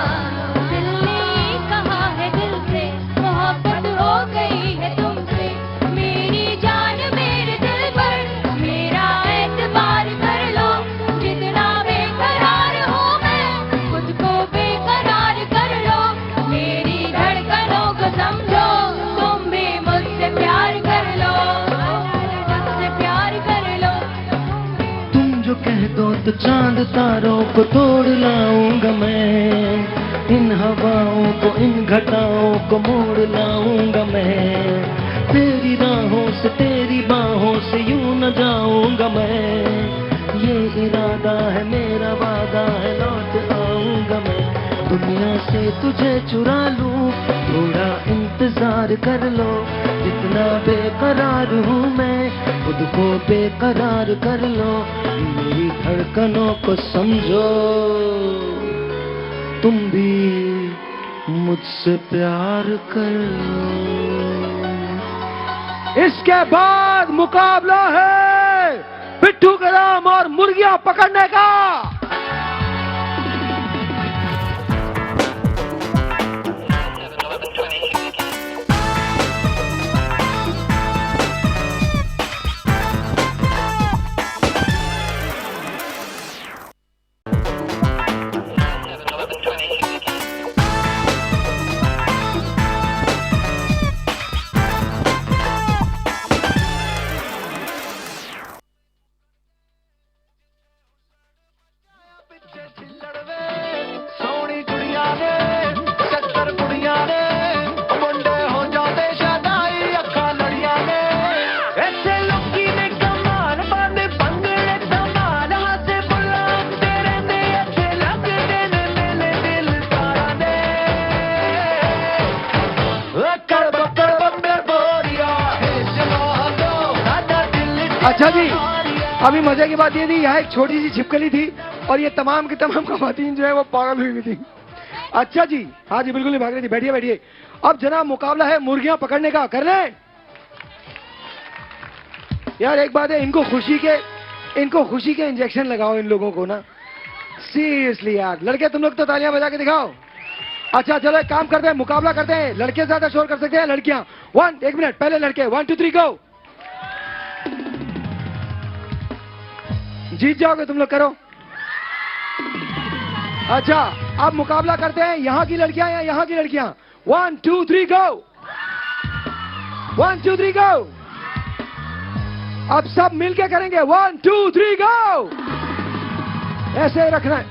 तो चांद तारों को तोड़ लाऊंगा मैं, इन हवाओं को इन घटाओं को मोड़ लाऊंगा मैं। तेरी राहों से तेरी बाहों से यूं न जाऊंगा मैं। ये इरादा है मेरा वादा है, लौट आऊंगा मैं। दुनिया से तुझे चुरा लूं, थोड़ा इंतजार कर लो। जितना बेकरार हूँ मैं, खुद को बेकरार कर लो। मेरी धड़कनों को समझो, तुम भी मुझसे प्यार कर लो। इसके बाद मुकाबला है पिट्ठू गरम और मुर्गियां पकड़ने का। अच्छा जी, अभी मजे की बात ये थी, यहाँ एक छोटी सी छिपकली थी और ये तमाम की तमाम खवातीन जो है वो पागल हुई हुई थी। अच्छा जी, हाँ जी, बिल्कुल नहीं भाग रही थी। बैठिए बैठिए। अब जनाब मुकाबला है मुर्गियां पकड़ने का, कर लें? यार एक बात है, इनको खुशी के इंजेक्शन लगाओ इन लोगों को ना, सीरियसली यार। लड़के तुम लोग तो तालियां बजा के दिखाओ। अच्छा चलो एक काम करते हैं, मुकाबला करते हैं। लड़के ज्यादा शोर कर सकते हैं, लड़कियां? एक मिनट, पहले लड़के 1 2 3 गो। जीत जाओगे तुम लोग, करो। अच्छा अब मुकाबला करते हैं, यहाँ की लड़कियां या यहाँ की लड़कियां? 1 2 3 गो। 1 2 3 गो। अब सब मिलके करेंगे। 1 2 3 गो। ऐसे ही रखना है।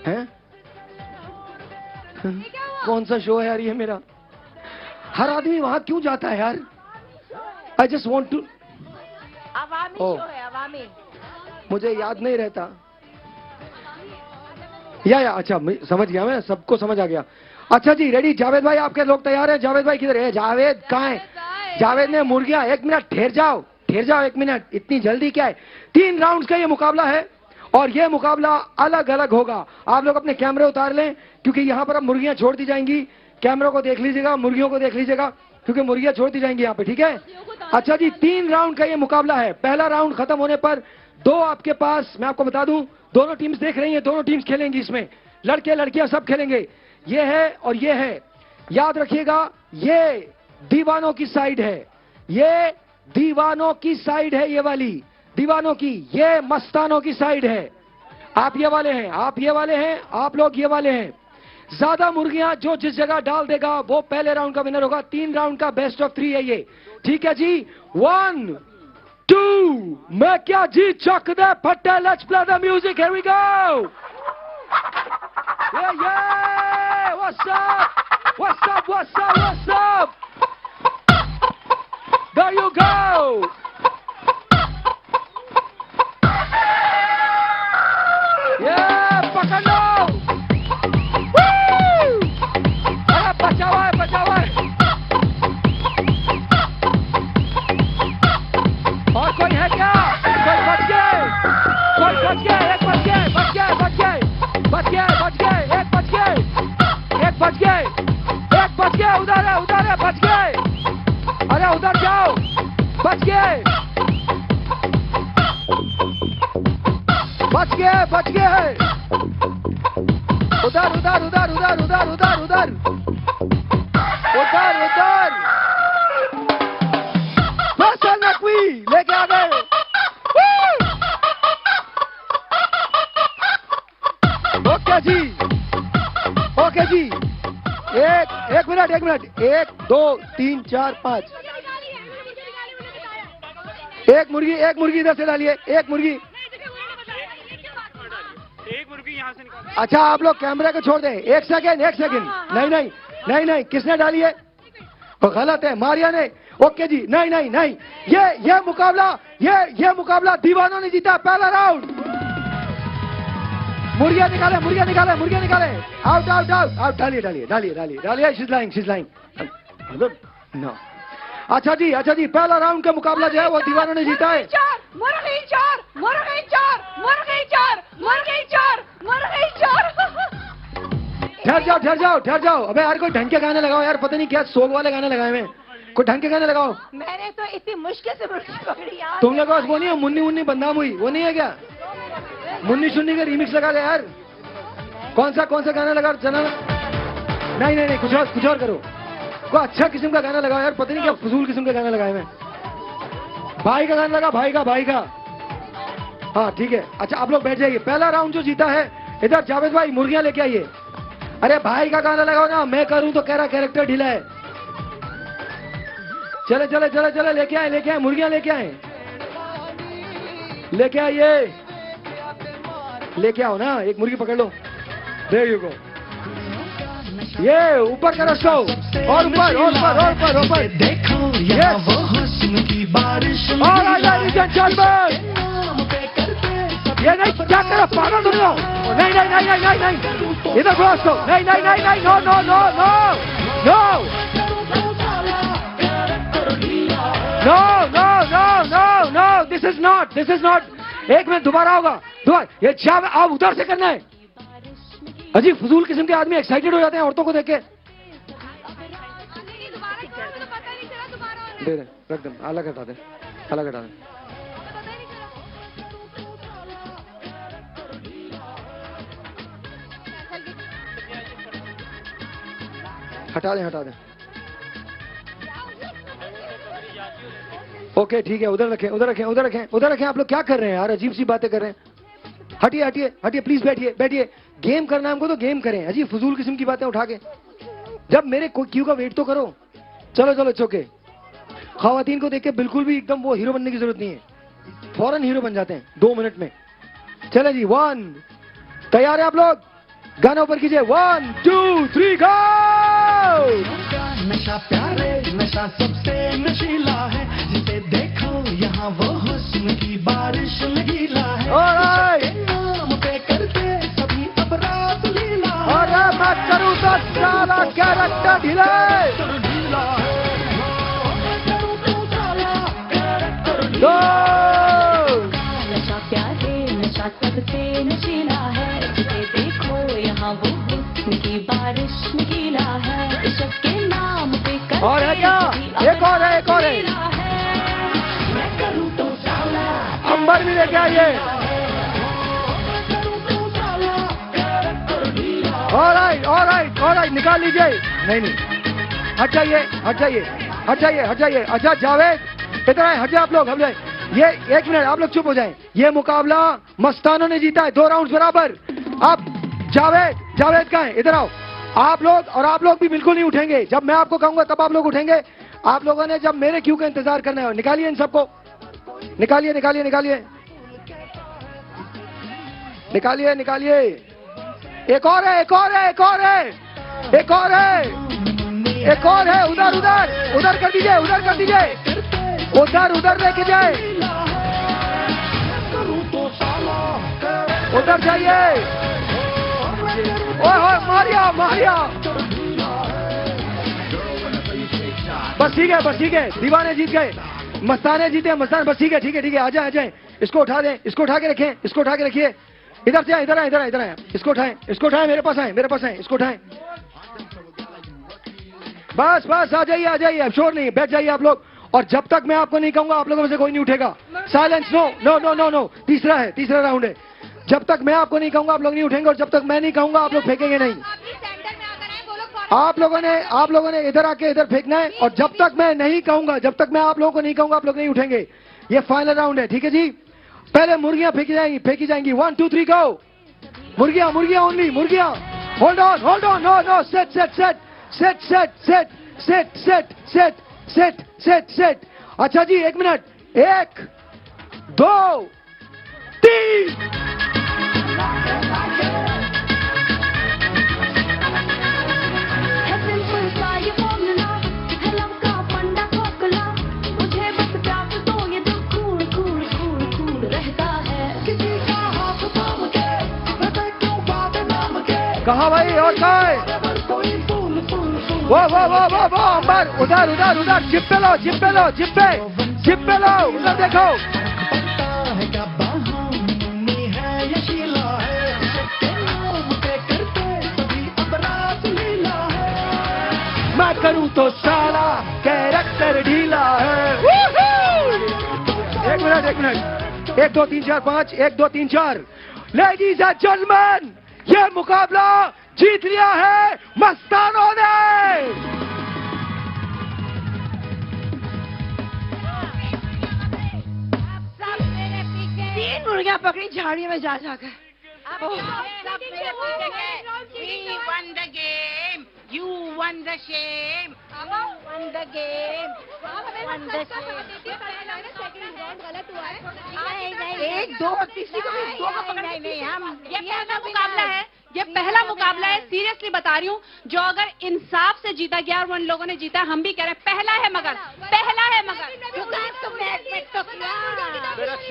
हैं? कौन सा शो है यार ये मेरा? हर आदमी वहां क्यों जाता है यार? I just want to. अवामी शो है, अवामी। मुझे याद नहीं रहता। या अच्छा समझ गया मैं, सबको समझ आ गया। अच्छा जी रेडी? जावेद भाई आपके लोग तैयार हैं? जावेद भाई किधर है? जावेद कहाँ है? जावेद ने मुर्गियां, एक मिनट ठहर जाओ 1 मिनट, इतनी जल्दी क्या है? 3 राउंड्स का ये मुकाबला है और ये मुकाबला अलग अलग होगा। आप लोग अपने कैमरे उतार लें क्योंकि यहाँ पर अब मुर्गियां छोड़ दी जाएंगी। कैमरों को देख लीजिएगा, मुर्गियों को देख लीजिएगा क्योंकि मुर्गियां छोड़ दी जाएंगी यहाँ पे, ठीक है? अच्छा जी 3 राउंड का ये मुकाबला है। पहला राउंड खत्म होने पर 2 आपके पास, मैं आपको बता दूं, दोनों टीम्स देख रही हैं, दोनों टीम्स खेलेंगी इसमें, लड़के लड़कियां सब खेलेंगे। ये है और ये है, याद रखिएगा, ये दीवानों की साइड है, ये दीवानों की साइड है, ये वाली दीवानों की, ये मस्तानों की साइड है। आप ये वाले हैं, आप ये वाले हैं, आप लोग ये वाले हैं। ज्यादा मुर्गियां जो जिस जगह डाल देगा वो पहले राउंड का विनर होगा। 3 राउंड का बेस्ट ऑफ 3 है ये, ठीक है जी? 1 2 मैं क्या जी चक दे फट्टे, let's play the music, here we go. Yeah, what's up? What's up? What's up? What's up? There you go. Yeah, पकड़ लो। Woo! अरे बचाओ है, बचाओ है। और कोई है क्या? कोई बच गए? कोई बच गए? एक बच गए, बच गए, बच गए, बच गए, बच गए, एक बच गए, एक बच गए, एक बच गए, उधर है, उधर है, बच गए। अरे उधर जाओ, बच गए, बच गए, बच गए। उधर उधर उधर उधर उधर उधर उधर उधर उधर। फसल नकवी लेके आ गए। ओके जी, ओके जी। एक मिनट, 1 2 3 4 5। एक मुर्गी इधर से डालिए, एक मुर्गी यहाँ से निकालिए। अच्छा आप लोग कैमरे को छोड़ दें, एक सेकेंड। नहीं नहीं नहीं नहीं, किसने डाली है? वो गलत है, मारिया ने। ओके जी, नहीं नहीं नहीं, ये मुकाबला दीवानों ने जीता। पहला राउंड। मुर्गियां निकाले, मुर्गियां निकाले, मुर्गियां निकाले। Out out out out. डालिए डालिए डालिए डालिए डालिए। She's lying no. अच्छा जी, पहला राउंड का मुकाबला जो है वो दीवानों ने जीता है। मुर्गी चार, मुर्गी चार, मुर्गी चार, मुर्गी चार, मुर्गी चार। ठहर जाओ। अबे यार कोई ढंग के गाने लगाओ यार, पता नहीं क्या सोग वाले गाने लगाए हुए हैं। कोई ढंग के गाने लगाओ। मैंने तो इतनी मुश्किल से मुर्गी पकड़ी यार। तुम लोग वो नहीं है मुन्नी बदनाम हुई, वो नहीं है क्या? मुन्नी शुन्नी का रीमिक्स लगा दे यार। कौन सा गाना लगा जना? नहीं, कुछ और करो। कोई अच्छा किस्म का गाना लगाओ यार, पता नहीं क्या फजूल किस्म का गाना लगाए हुए। भाई का गाना लगा, भाई का। हाँ ठीक है। अच्छा आप लोग बैठ जाइए। पहला राउंड जो जीता है, इधर जावेद भाई मुर्गियां लेके आइए। अरे भाई का गाना लगाओ ना, मैं करूं तो कह रहा कैरेक्टर ढीला है। चले लेके आए मुर्गियां लेके आइए। लेके आओ ना, एक मुर्गी पकड़ लो। देयर यू गो। ये ऊपर करो शो, और ऊपर। देखो यहाँ वो हुस्न की बारिश। ये नहीं, क्या करो पागल तुम लोग? नहीं, इधर घुस दो। नहीं, no. No no no no no, this is not, this is not. एक मिनट, दोबारा होगा, दोबारा। ये जावेद, आप उधर से करना है। अजीब फजूल किस्म के आदमी एक्साइटेड हो जाते हैं औरतों को देख के। दे दे, रख दे, अलग हटा दे, अलग हटा दे। हटा दे, हटा दे। ओके ठीक है, उधर रखें, उधर रखें, उधर रखें, उधर रखें। आप लोग क्या कर रहे हैं यार, अजीब सी बातें कर रहे हैं। हटिए हटिए हटिए, प्लीज बैठिए बैठिए। गेम करना है हमको तो गेम करें, अजीब फजूल किस्म की बातें उठा के। जब मेरे क्यू का वेट तो करो। चलो चलो, चौके। खवातीन को देख के बिल्कुल भी एकदम वो हीरो बनने की जरूरत नहीं है, फौरन हीरो बन जाते हैं 2 मिनट में। चले जी, 1, तैयार है आप लोग? गाना ऊपर कीजिए, 1 2 3 गो। नशा प्यारे, नशा सबसे नशीला है, जिसे देखो यहाँ वो हुस्न की बारिश लगीला है। ऑलराइट, नाम पे करते सभी अपराध लीला है। और मैं करूँ तो साला कैरेक्टर ढीला है। ढीला है, करूँ तो साला कैरेक्टर दो, नशा प्यारे, नशा सबसे नशीला है, जिसे देखो यहाँ वो हुस्न की बारिश गीला है। इश्क के नाम पे करते और है क्या? एक और है, एक और है। मैं करूँ तो साला अंबर भी लेके आइए। ऑलराइट ऑलराइट ऑलराइट, निकाल लीजिए। नहीं नहीं, हट जाइए हट जाइए हट जाइए हट जाइए। अच्छा जावेद, इधर आए, हट जाए आप लोग, हट जाए। ये 1 मिनट, आप लोग चुप हो जाएं। ये मुकाबला मस्तानों ने जीता है, 2 राउंड बराबर। अब जावेद, जावेद कहाँ है? इधर आओ। आप लोग और आप लोग भी बिल्कुल नहीं उठेंगे, जब मैं आपको कहूंगा तब आप लोग उठेंगे। आप लोगों ने जब मेरे क्यू का इंतजार करना है, निकालिए इन सबको, निकालिए निकालिए निकालिए निकालिए निकालिए। एक और है, एक और है, एक और है, एक और है, एक और है। उधर उधर उधर कर दीजिए, उधर कर दीजिए, उधर उधर लेके जाए, उधर जाइए। ओए ओए, मारिया मारिया। बस ठीक है, बस ठीक है, दीवाने जीत गए, मस्ताने जीते, मस्तान। बस ठीक है ठीक है ठीक है, आ जाए आ जाए। इसको उठा दें, इसको उठा के रखें, इसको उठा के रखिए। इधर से आए, इधर आए, इधर आए, इधर आए। इसको उठाएं, इसको उठाएं, मेरे पास आए, मेरे पास आए, इसको उठाएं। बस बस, आ जाइए आ जाइए, अब शोर नहीं, बैठ जाइए आप लोग। और जब तक मैं आपको नहीं कहूंगा, आप लोगों में से कोई नहीं उठेगा। Silence, no no no no no. तीसरा है, तीसरा राउंड है। जब तक मैं आपको नहीं कहूंगा, आप लोग नहीं उठेंगे, और जब तक मैं नहीं कहूंगा, आप लोग फेंकेंगे नहीं। आप लोगों ने इधर आके इधर फेंकना है, और जब तक मैं नहीं कहूंगा, जब तक मैं आप लोगों को नहीं कहूंगा, आप लोग नहीं उठेंगे। ये फाइनल राउंड है, ठीक है जी? पहले मुर्गियां फेंकी जाएंगी। 1 2 3 गो। मुर्गियां, मुर्गियां ओनली, मुर्गियां। Hold on, no no, set set set set set set set set set set set set. अच्छा जी, 1 मिनट, 1 2 3। है सिंपल सा ये फॉर्मूला, है लमका फंडा खोखला, मुझे बस प्यास तो ये दिल कूल कूल कूल कूल रहता है। किसी का हाथ थाम के, मैं क्यों बात नाम के, कहा भाई, और कहा है? कोई फूल फूल फूल। वो अंबर, उधर उधर उधर, जिप पे लो, जिप पे लो, जिप पे लो, उधर देखो। पता है क्या बहानी है, ये शीला है, इसके नाम पे करते सभी अपराध लीला है। मैं करूं तो साला कैरेक्टर ढीला है। 1 minute 1 minute, 1 2 3 4 5, 1 2 3 4। Ladies and gentleman, ये मुकाबला जीत लिया है मस्तानों ने। 3 मुर्गियां पकड़ी झाड़ी में जा जाकर। We won the game. You won the shame. Won the game. Won the shame. 1 2 तीसरी को भी 2 का पकड़। नहीं हम ये पहला मुकाबला है, ये पहला मुकाबला है, सीरियसली बता रही हूँ। जो अगर इंसाफ से जीता गया और उन लोगों ने जीता, हम भी कह रहे हैं पहला है मगर, पहला है मगर।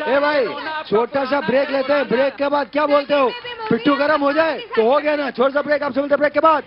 ए भाई, छोटा सा ब्रेक लेते हैं, ब्रेक के बाद क्या बोलते हो? पिट्ठू गर्म हो जाए तो हो गया ना, छोटा सा ब्रेक, आपसे मिलते हैं ब्रेक के बाद।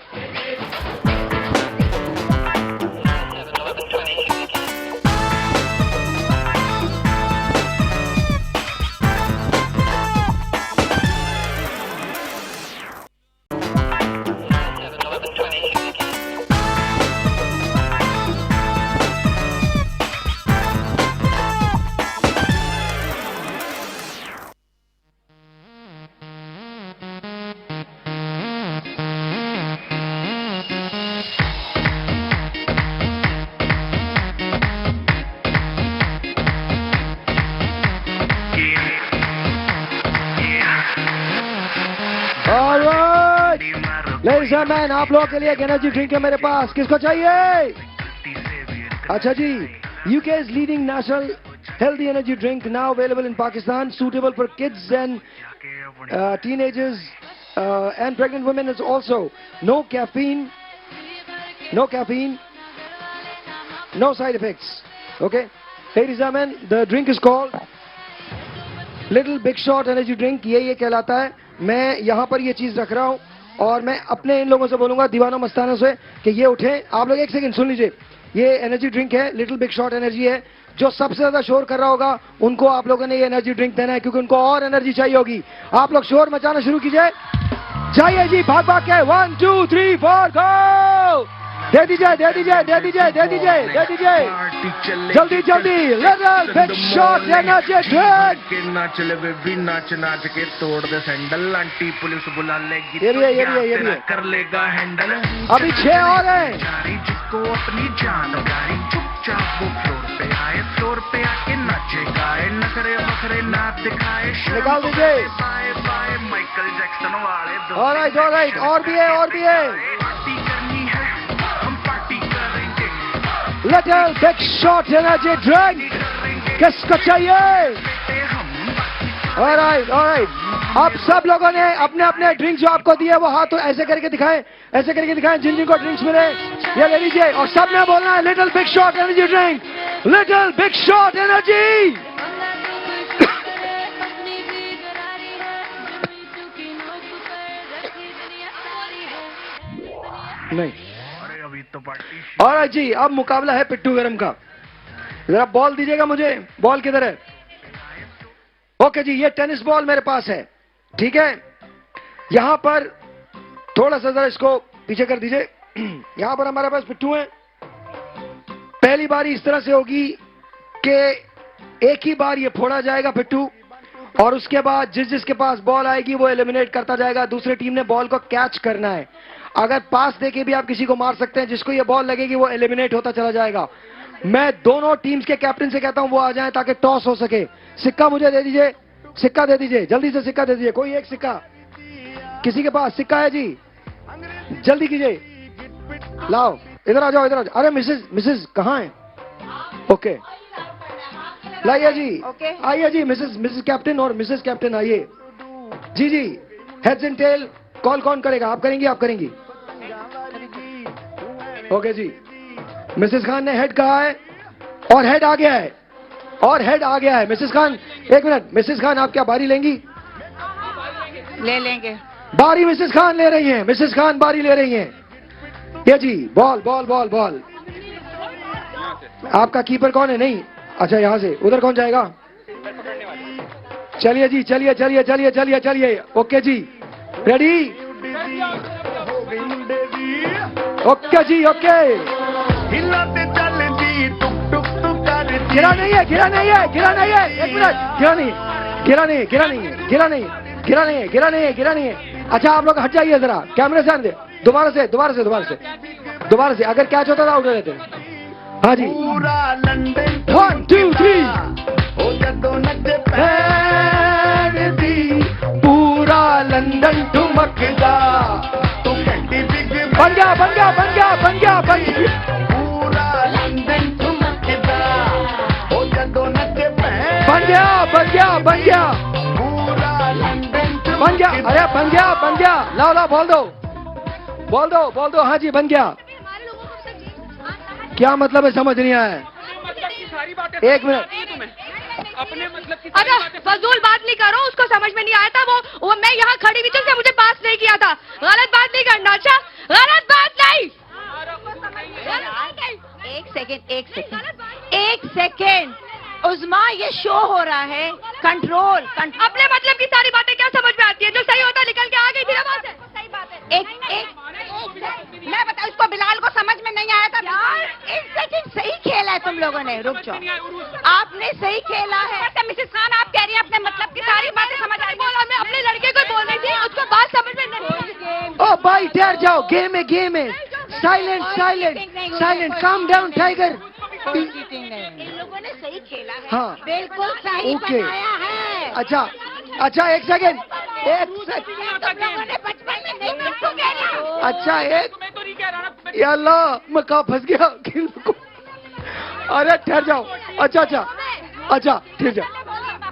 लेडीज एंड मैन, आप लोगों के लिए एक एनर्जी ड्रिंक है मेरे पास, किसको चाहिए? अच्छा जी, UK is leading national healthy energy drink now available in Pakistan, suitable for kids and teenagers and pregnant women is also no caffeine, no side effects. Okay, ladies and men, the drink is called Little Big Shot Energy Drink. ये कहलाता है. मैं यहाँ पर ये चीज रख रहा हूँ और मैं अपने इन लोगों से बोलूंगा, दीवानों मस्तानों से, कि ये उठे. आप लोग एक सेकंड सुन लीजिए. ये एनर्जी ड्रिंक है, लिटिल बिग शॉट एनर्जी है. जो सबसे ज्यादा शोर कर रहा होगा उनको आप लोगों ने ये एनर्जी ड्रिंक देना है, क्योंकि उनको और एनर्जी चाहिए होगी. आप लोग शोर मचाना शुरू कीजिए. चाहिए जी, भाग भाग के 1 2 3 4 गो. दे दीजिए, दे दीजिए, दे दीजिए, दे दीजिए, दे दीजिए, जल्दी जल्दी. Little big shot energy drink. के नाच ले बेबी, नाच नाच के तोड़ दे सैंडल. आंटी पुलिस बुला लेगी ये भी है, ये भी है, ये भी है. कर लेगा हैंडल. अभी 6 और हैं. जिसको अपनी जान गाड़ी, चुपचाप वो फ्लोर पे आके नाचे गाए, नखरे बखरे नाच दिखाए. निकाल दीजिए. बाय बाय माइकल जैक्सन वाले दो. ऑलराइट ऑलराइट, और भी है, और भी है. पार्टी करनी है, हम पार्टी करेंगे. Little big shot energy drink किसको चाहिए? Alright alright. अब सब लोगों ने अपने अपने ड्रिंक जो आपको दिए वो हाथ तो ऐसे करके दिखाएं, ऐसे करके दिखाएं. जिन जिनको ड्रिंक्स मिले ये ले लीजिए. और सब ने बोलना है little big shot energy drink, little big shot energy. नहीं. अरे अभी तो पार्टी. ऑलराइट जी, अब मुकाबला है पिट्ठू गरम का. जरा बॉल दीजिएगा मुझे. बॉल किधर है? ओके जी, ये टेनिस बॉल मेरे पास है. ठीक है, यहां पर थोड़ा सा जरा इसको पीछे कर दीजिए. यहां पर हमारे पास पिट्ठू है. पहली बारी इस तरह से होगी कि एक ही बार ये फोड़ा जाएगा पिट्ठू, और उसके बाद जिस जिसके पास बॉल आएगी वो एलिमिनेट करता जाएगा. दूसरी टीम ने बॉल को कैच करना है. अगर पास देके भी आप किसी को मार सकते हैं. जिसको ये बॉल लगेगी वो एलिमिनेट होता चला जाएगा. मैं दोनों टीम्स के कैप्टन से कहता हूं वो आ जाएं ताकि टॉस हो सके. सिक्का मुझे दे दीजिए, सिक्का दे दीजिए, जल्दी से सिक्का दे दीजिए. कोई एक सिक्का किसी के पास सिक्का है जी? जल्दी कीजिए, लाओ. इधर आ जाओ, इधर आ जाओ. अरे मिसेस कहाँ है? ओके, लाइए जी. आइए जी, मिसेस कैप्टन और मिसेस कैप्टन आइए. जी जी, हेड्स एंड टेल कॉल कौन करेगा? आप करेंगी, आप करेंगी? ओके जी, मिसेस खान ने हेड कहा है और हेड आ गया है, और हेड आ गया है. मिसेस खान, एक मिनट. मिसेस खान, आप क्या बारी लेंगी? ले लेंगे. बारी मिसेस खान ले रही हैं. मिसेस खान बारी ले रही हैं. ये जी, बॉल बॉल बॉल बॉल. आपका कीपर कौन है? नहीं, अच्छा यहाँ से. उधर कौन जाएगा? चलिए जी, चलिए चलिए चलिए चलिए चलिए. ओके जी, रेडी? ओके जी, ओके. हिलाते चल जी, टुक टुक टुक कर जी. गिरा नहीं है, गिरा नहीं है, गिरा नहीं है. एक मिनट. गिरा नहीं, गिरा नहीं, गिरा नहीं, गिरा नहीं, गिरा नहीं, गिरा नहीं, गिरा नहीं है. अच्छा, आप लोग हट जाइए जरा, कैमरे से आने. दोबारा से, दोबारा से, दोबारा से, दोबारा से. अगर कैच होता था आउट हो जाते. हाँ जी. पूरा लंदन 1 2 3 हो जदों नचे पैरदी, पूरा लंदन ठुमकदा. तू घंटी बिग बन गया, बन गया, बन गया, बन गया, बन गया. पूरा लंदन ठुमकदा. हो जदों नचे बन गया, बन गया, बन गया, पूरा लंदन बन गया. अरे बन गया, बन गया. लाओ लाओ, बोल दो, बोल दो, बोल दो. हाँ जी, बन गया. क्या मतलब है? समझ नहीं आया. एक मिनट. अच्छा, फजूल बात नहीं करो. उसको समझ में नहीं आया था. वो मैं यहाँ खड़ी हुई थी, उसने मुझे पास नहीं किया था. गलत बात नहीं करना. अच्छा, गलत बात नहीं. एक सेकेंड, एक सेकेंड, एक सेकेंड. उस्मा, ये शो हो रहा है. कंट्रोल. अपने मतलब की सारी बातें क्या समझ में आती है? जो सही होता निकल के आ गई थी ना बात है. सही बात है. मैं बताऊं, उसको बिलाल को समझ में नहीं आया था. एक सेकेंड, सही खेला है तुम लोगों ने. रुक जाओ, आपने सही खेला है. मिसेस खान, आप कह रही हैं अपने मतलब की सारी बातें समझ आ रही है. मैं अपने लड़के को बोल रही थी, उसको बात समझ में नहीं. ओ भाई, ठहर जाओ. गेम है, गेम है. Silent silent silent. Calm down tiger. इन लोगों ने सही खेला है. हाँ, बिल्कुल सही ओके. बनाया है. अच्छा अच्छा, एक सेकेंड. एक सेकंड। अच्छा एक, या अल्लाह मैं कहाँ फंस गया। अरे ठहर जाओ। अच्छा अच्छा अच्छा ठहर जाओ।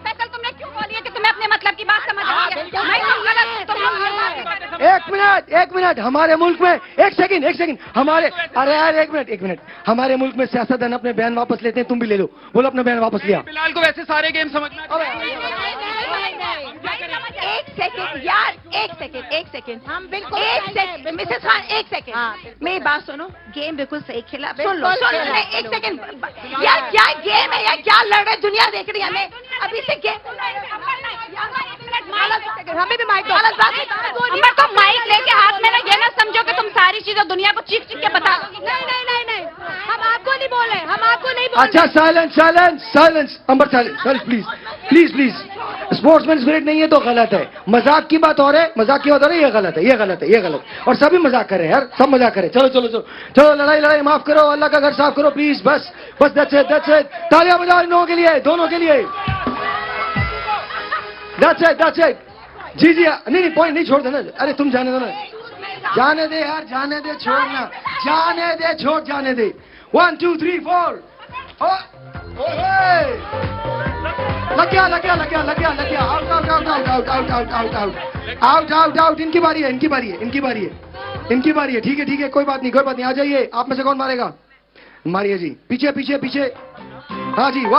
फैसल तुमने क्यों बोली है कि तुम्हें अपने मतलब की बात समझ आई है? नहीं तुम गलत, तुम लोग हर बात पे करते हो। एक मिनट हमारे मुल्क में एक सेकंड हमारे, अरे यार एक मिनट हमारे मुल्क में सियासतदान अपने बयान वापस लेते हैं, तुम भी ले लो। बोलो अपना बयान वापस लिया। बिलाल को वैसे सारे गेम समझना एक सेकंड यार, एक सेकंड हम बिल्कुल एक सेकंड मिसेस खान, एक सेकंड मेरी बात सुनो। गेम बिल्कुल सही खेला, सुन लो एक सेकंड यार। क्या गेम है यार, क्या लड़ रहे, दुनिया देख रही है हमें अभी से गेम। हमें भी माइक दो। अंबर को माइक लेके हाथ में ना, ये ना समझो कि तुम सारी चीजें दुनिया को चीख चीख के बता दो। नहीं, हम आपको नहीं बोले, हम आपको नहीं बोले। अच्छा silence Ambar, silence please. Sportsman spirit नहीं है तो गलत है। मजाक की बात हो रही है, ये गलत है। और सभी मजाक कर रहे हैं यार, सब मजाक कर रहे हैं। चलो लड़ाई माफ करो, अल्लाह का घर साफ करो प्लीज। बस that's it। तालियां बजाओ इन लोगों के लिए, दोनों के लिए। That's it। जी नहीं पॉइंट नहीं छोड़ देना। अरे तुम जाने दो ना, जाने दे यार, जाने दे, छोड़ना, जाने दे। 1 2 3 4 लग गया। आउट। इनकी बारी है। ठीक है कोई बात नहीं। आ जाइए। आप में से कौन मारेगा? मारिए जी। पीछे। हाँ जी 1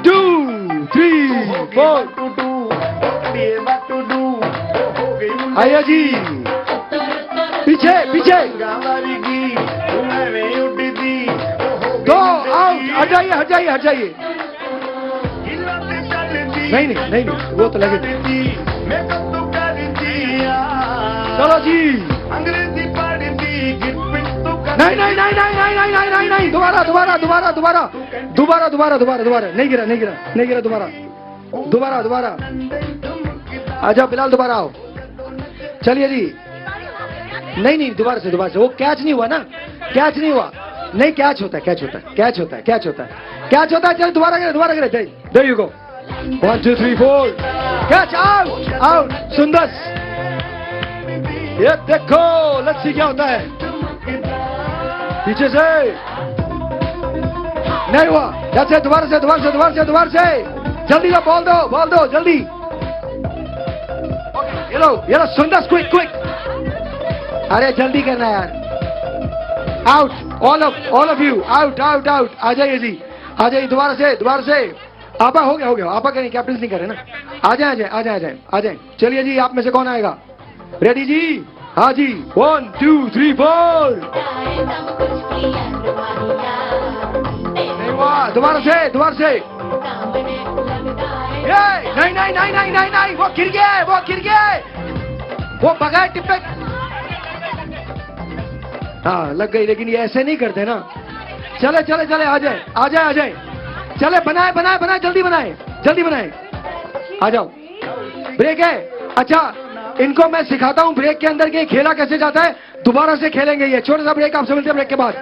2 3 4 आइए जी। पीछे 2 आउट। हट जाइए। नहीं वो तो लगे। चलो जी। नहीं दोबारा नहीं गिरा दोबारा। आ जाओ बिलाल, दोबारा आओ। चलिए जी। नहीं दोबारा से। वो कैच नहीं हुआ ना, नहीं कैच होता है। चल दोबारा गिरे। There you go. 1 2 3 4 catch. Out. सुंदर। ये देखो, लेट्स सी क्या होता है। पीछे से नहीं हुआ। जैसे दोबारा से। जल्दी का बॉल दो जल्दी। ये लो सुंदर, क्विक। अरे जल्दी करना यार। Out. All of you out. आ जाइए जी, दोबारा से। आपा हो गया। आपा करें, कैप्टन नहीं करे ना। आ जाए। चलिए जी, आप में से कौन आएगा? रेडी जी? हाँ जी 1 2 3 4। नहीं हुआ। दोबारा से। नहीं वो गिर गया। वो बगैर टिप्पे। हाँ लग गई, लेकिन ये ऐसे नहीं करते ना। चले आ जाए। चले बनाए जल्दी बनाए। आ जाओ। ब्रेक है। अच्छा इनको मैं सिखाता हूँ ब्रेक के अंदर के खेला कैसे जाता है। दोबारा से खेलेंगे ये। छोटा सा ब्रेक, आपसे मिलते हैं ब्रेक के बाद।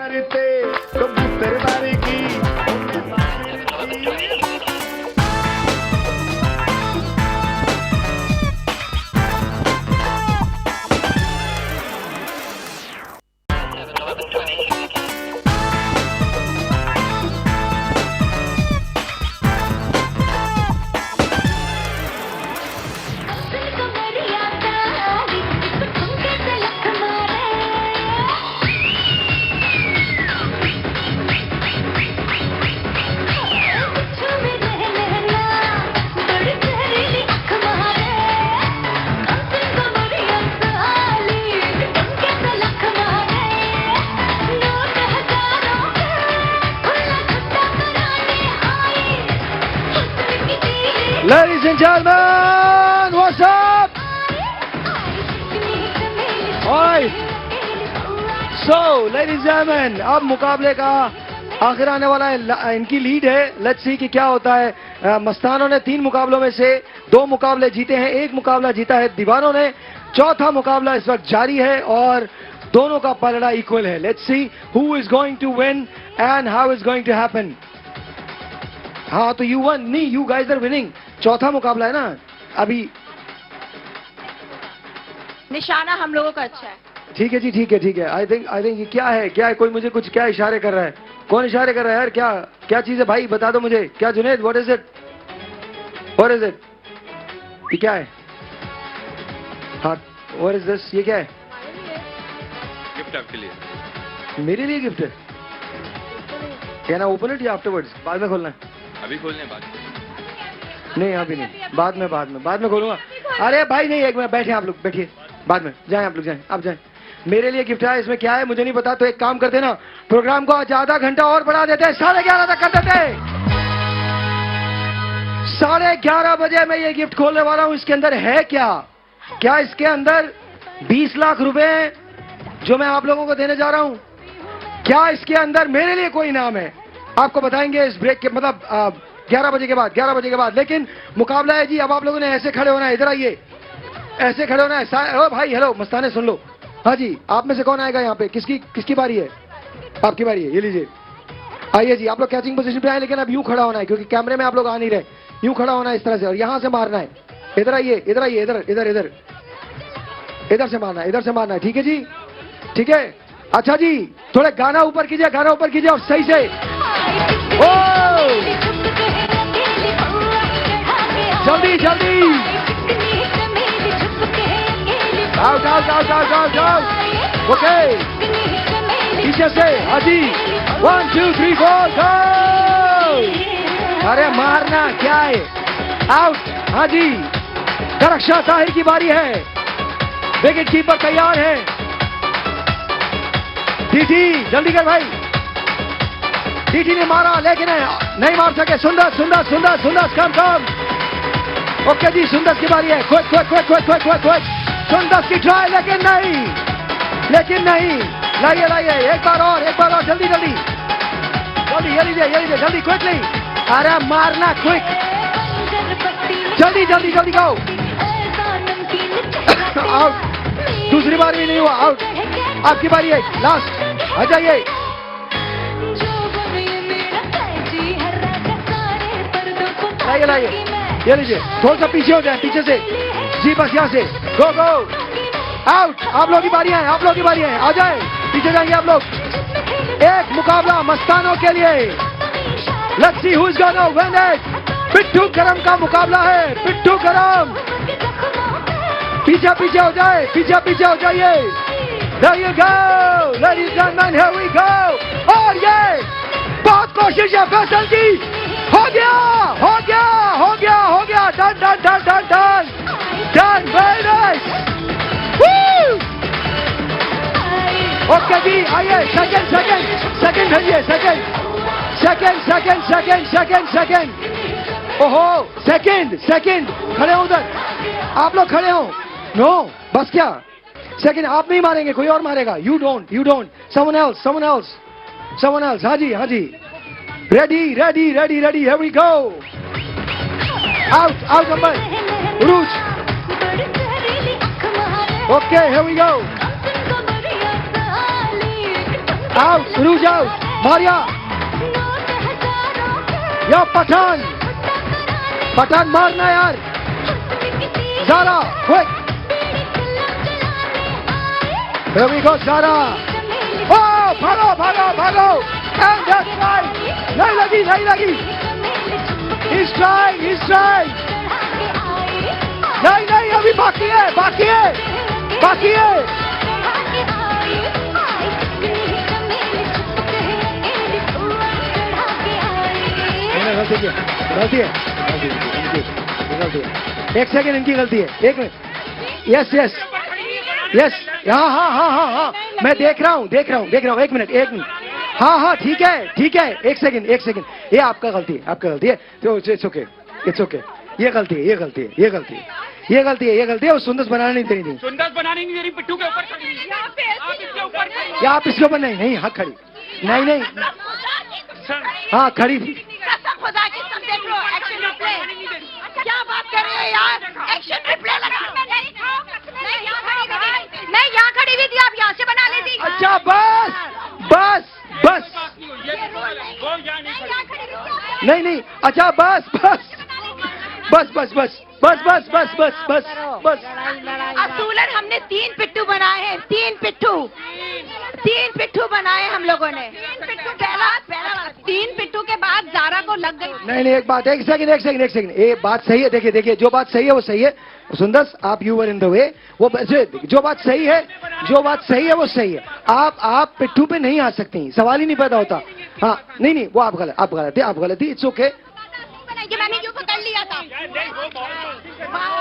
Ladies and gentlemen, what's up? Alright. So, ladies and gentlemen, अब मुकाबले का आखिर आने वाला है। इनकी लीड है। लेट्स सी कि क्या होता है। मस्तानों ने 3 मुकाबलों में से 2 मुकाबले जीते हैं, 1 मुकाबला जीता है दीवानों ने। चौथा मुकाबला इस वक्त जारी है और दोनों का पलड़ा इक्वल है। Let's see who is going to win and how is going to happen. हाँ तो यू वन नहीं, यू गाइज आर विनिंग। चौथा मुकाबला है ना अभी। निशाना हम लोगों का अच्छा है। ठीक है जी, ठीक है, ठीक है। आई थिंक ये क्या है, कोई मुझे कुछ क्या इशारे कर रहा है? कौन इशारे कर रहा है यार? क्या चीज है भाई, बता दो मुझे। क्या जुनैद, व्हाट इज इट? ये क्या है? हाँ, व्हाट इज दिस? ये क्या है? गिफ्ट आपके लिए। मेरे लिए गिफ्ट है? कैन आई ओपन इट या आफ्टरवर्ड्स? बाद में खोलना है? अभी खोलने बाद नहीं, अभी नहीं, बाद में खोलूंगा। अरे भाई नहीं, एक मिनट बैठे आप लोग, बैठिए, बाद में जाएं आप लोग, जाएं आप जाएं। मेरे लिए गिफ्ट है, इसमें क्या है मुझे नहीं पता। तो एक काम करते ना, प्रोग्राम को आज आधा घंटा और बढ़ा देते हैं, 11:30 तक कर देते हैं। 11:30 बजे मैं ये गिफ्ट खोलने वाला हूं। इसके अंदर है क्या इसके अंदर 20 लाख रुपए हैं जो मैं आप लोगों को देने जा रहा हूं? क्या इसके अंदर मेरे लिए कोई इनाम है? आपको बताएंगे इस ब्रेक के, मतलब 11 बजे के बाद। लेकिन मुकाबला है जी, अब आप लोगों ने ऐसे खड़े होना है, इधर आइए, ऐसे खड़े होना है। ओ भाई, हेलो मस्ताने, सुन लो। हाँ जी, आप में से कौन आएगा यहाँ पे? किसकी बारी है? आपकी बारी है, ये लीजिए। आइए जी, आप लोग कैचिंग पोजीशन पे आए, लेकिन अब यूं खड़ा होना है क्योंकि कैमरे में आप लोग आ नहीं रहे। यूं खड़ा होना है इस तरह से, और यहाँ से मारना है। इधर आइए, इधर से मारना है, ठीक है जी? ठीक है, अच्छा जी, थोड़े गाना ऊपर कीजिए और सही से। ओ जल्दी आउट। ओके, पीछे से, हाँ जी, 1 2 3 4 गो। अरे मारना क्या है? आउट। हाँ जी, दरक्षा ताहिर की बारी है। विकेट कीपर तैयार है। डीटी जल्दी कर भाई। डीटी ने मारा लेकिन नहीं मार सके। सुंदर कम। ओके जी, सुंदर की बारी है। क्विक। सुंदर की ट्राई, लेकिन नहीं। लाइए, एक बार और, जल्दी, ये लीजिए, जल्दी, क्विकली। अरे मारना, क्विक, जल्दी गो। आउट। दूसरी बार भी नहीं हुआ, आउट। आपकी बारी है, लास्ट, आ जाइए। लाइए, ये लीजिए, थोड़ा सा पीछे हो जाए, पीछे से जी, बस यहाँ से। Go out. आप लोग की बारी है, आ जाए, पीछे जाएंगे आप लोग। एक मुकाबला मस्तानों के लिए। Let's see who is gonna win it. पिट्ठू गरम का मुकाबला है, पिट्ठू गरम। पीछे हो जाए, पीछे हो जाइए। There you go, ladies and gentlemen, here we go. और ये बहुत कोशिश है फैसल की। हो गया। Done, very nice. Woo! Okay जी, आइए, सेकंड भेजिए, सेकंड। ओहो, सेकंड खड़े हो उधर, आप लोग खड़े हो। नो, बस क्या सेकंड? आप नहीं मारेंगे, कोई और मारेगा। You don't, someone else. हाँ जी, ready, here we go. Out number, Uruj. Okay, here we go. Out, Uruj out. Maria. या पठान मारना यार। Zara, quick. Here we go, Zara. Oh, भागो. And that's right. नहीं लगी. He's trying. नहीं, अभी बाकी है। गलती है। एक सेकंड, इनकी गलती है। एक मिनट। यस। हाँ, मैं देख रहा हूँ। एक मिनट। हाँ, ठीक है। एक सेकंड। ये आपका गलती है। तो इट्स ओके। ये गलती है। वो सुंदर बनाने नहीं दे रही। पिट्ठू के ऊपर खड़ी हुई। या आप इसके ऊपर नहीं, हाँ खड़ी। नहीं, हाँ खड़ी थी। खुदा की कसम, देख लो, एक्शन रिप्ले। क्या बात कर रहे हो यार? एक्शन रिप्ले लगा। नहीं, यहाँ खड़ी हुई थी, आप यहाँ से बना लेती। अच्छा, बस। नहीं, अच्छा, बस। बस बस बस बस बस बस बस बस बस असूलन हमने 3 पिट्ठू बनाए हैं, 3 पिट्ठू बनाए हम लोगों ने। 3 पिट्ठू के बाद जारा को लग गई। नहीं एक बात, एक सेकंड, ये बात सही है। देखिए जो बात सही है वो सही है। सुंदर, आप you were in the way. वो जो बात सही है वो सही है। आप पिट्ठू पे नहीं आ सकती, सवाल ही नहीं पैदा होता। हाँ नहीं वो आप गलत थी। It's okay. मैंने क्यों पकड़ लिया था?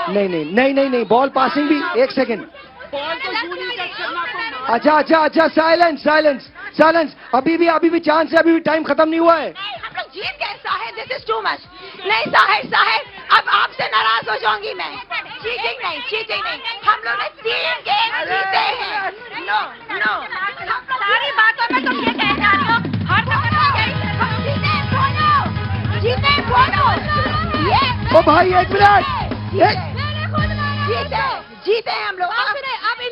नहीं बॉल पासिंग भी। एक सेकंड। अच्छा साइलेंस। अभी भी चांस है, अभी भी टाइम खत्म नहीं हुआ है। हम लोग जीत गए Sahir, this is too much. नहीं साहिर अब आपसे नाराज हो जाऊंगी मैं। चीटिंग नहीं। हम लोग ने 3 गेम जीते हैं। नो सारी बातों में तुम ये कह रहे हो हर दफा जीते बोलो। ओ भाई एक मिनट। जीते हम लोग।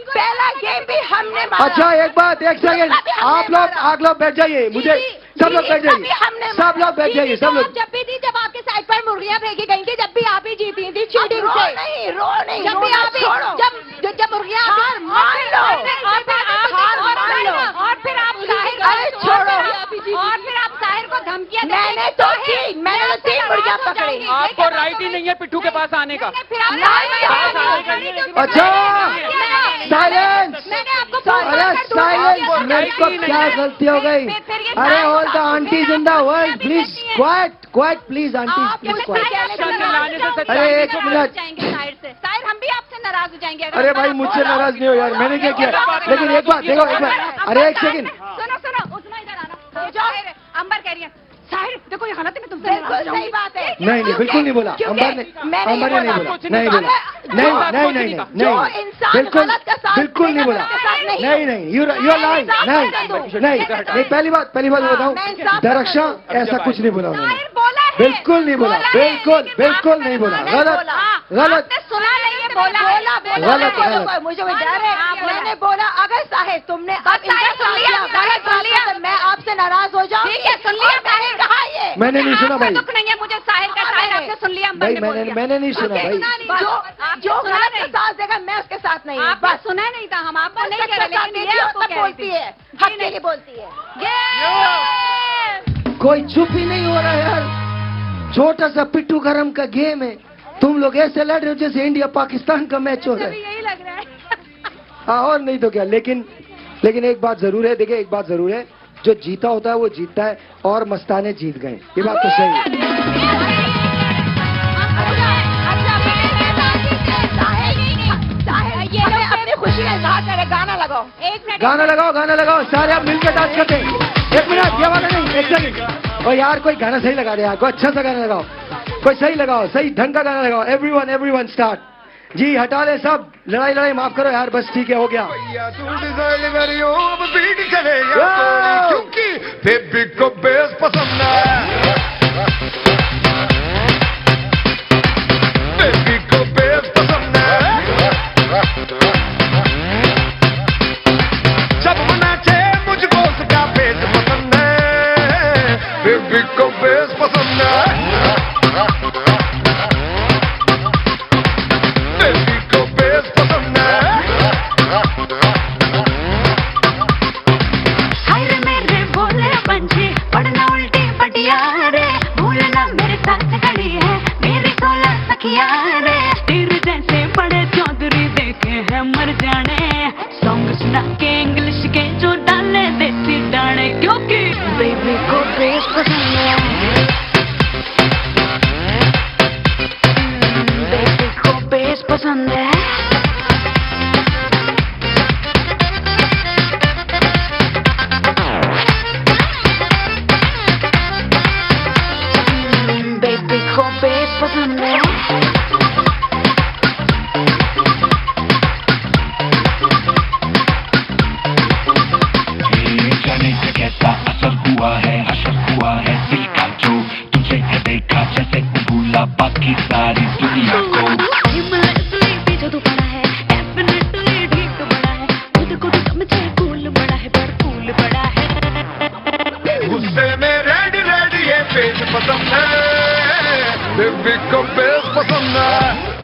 पहला गेम भी हमने मारा। अच्छा एक बात, एक सेकंड। आप लोग बैठ जाइए। मुझे सब लोग बैठ जाइए। सब लोग जब भी थी, जब आपके साइड पर मुर्गियां फेंकी गई थी, जब भी आप ही जीती थी चीटिंग से। नहीं जब भी आप जब मुर्गियां मान लो और फिर आप छोड़ो और फिर आप साहिर को धमकियां। मैंने तो 3 मुर्गियां पकड़ी। आपको राइट ही नहीं है पिट्ठू के पास आने का। अच्छा साइलेंस। मेरे को क्या गलती हो गई? अरे all the aunties in the world please quite please aunties please quite. अरे एक मिनट। साहिर हम भी आपसे नाराज हो जाएंगे। अरे भाई मुझसे नाराज नहीं हो यार, मैंने क्या किया? लेकिन एक बात देखो, एक बार। अरे एक सेकंड। सुनो उस्मा इधर आना। अंबर कह रही है साहिर देखो ये गलत है, मैं तुमसे नाराज हूं। सही बात है। नहीं बिल्कुल नहीं बोला। अंबर ने नहीं बोला। नहीं बिल्कुल नहीं बोला। नहीं यू लाइंग। नहीं पहली बात बताऊं, दरक्षा ऐसा कुछ नहीं बोला उन्होंने। बिल्कुल नहीं बोला। बिल्कुल नहीं बोला। गलत सुना नहीं है। बोला मुझे डर है। मैंने बोला अगर साहिर तुमने गलत लिया तो मैं आपसे नाराज हो जाऊँ। ठीक है सुन लिया। कहा ये मैंने नहीं सुना भाई। दुख नहीं है मुझे साहिर का। साहिर आपसे सुन लिया। भाई मैंने नहीं सुना भाई। जो गलत का साथ देगा मैं उसके साथ नहीं। आपने सुना नहीं था, हम आपको नहीं कह रहे, लेकिन ये आपको बोलती है, हक के लिए बोलती है। कोई चुप ही नहीं हो रहा यार। छोटा सा पिट्ठू गरम का गेम है, तुम लोग ऐसे लड़ रहे हो जैसे इंडिया पाकिस्तान का मैच हो रहा है। यही लग रहा है। हाँ और नहीं तो क्या। लेकिन एक बात जरूर है। देखिए एक बात जरूर है, जो जीता होता है वो जीतता है और मस्ताने जीत गए। ये बात तो सही है। अपनी खुशी का इजहार करे। गाना लगाओ सारे आप मिलकर डांस करते हैं। एक मिनट, ये वाला नहीं, एक सेकंड। और यार कोई गाना सही लगा दे यार, कोई अच्छा सा गाना लगाओ, कोई सही लगाओ, सही ढंग का गाना लगाओ। Everyone start. जी हटा ले सब लड़ाई माफ करो यार, बस ठीक है हो गया। भैया तू डिसाइड करियो अब बीट चलेगा क्योंकि बेबी को बेस पसंद है। बेबी को बेस पसंद है। सब नाचे मुझको उसका बेस पसंद है। बेबी को बेस पसंद है। बेबी को बेस पसंद है। हाय रे मेरे बोले पंछी पढ़ना उल्टी पटिया रे, भूलना मेरे साथ खड़ी है मेरी 16 सखिया रे। तीर जैसे बड़े चौधरी देखे हैं मर जाने, सॉन्ग सुना के इंग्लिश के जो डाले देसी डाने, क्योंकि बेबी को बेस पसंद है। बेबी को बेस पसंद है। बेबी को बेस पसंद है। जाने से कैसा असर हुआ है, हशर हुआ है दिल का, जो तुझे है देखा जैसे भूला बाकी सारी दुनिया को। Definitely पीछे तू पड़ा है, definitely ठीक बड़ा है, खुद को भी समझे कूल बड़ा है, पर कूल बड़ा है। गुस्से में रेड ये पेज पसंद है। बेबी को बेस पसंद है।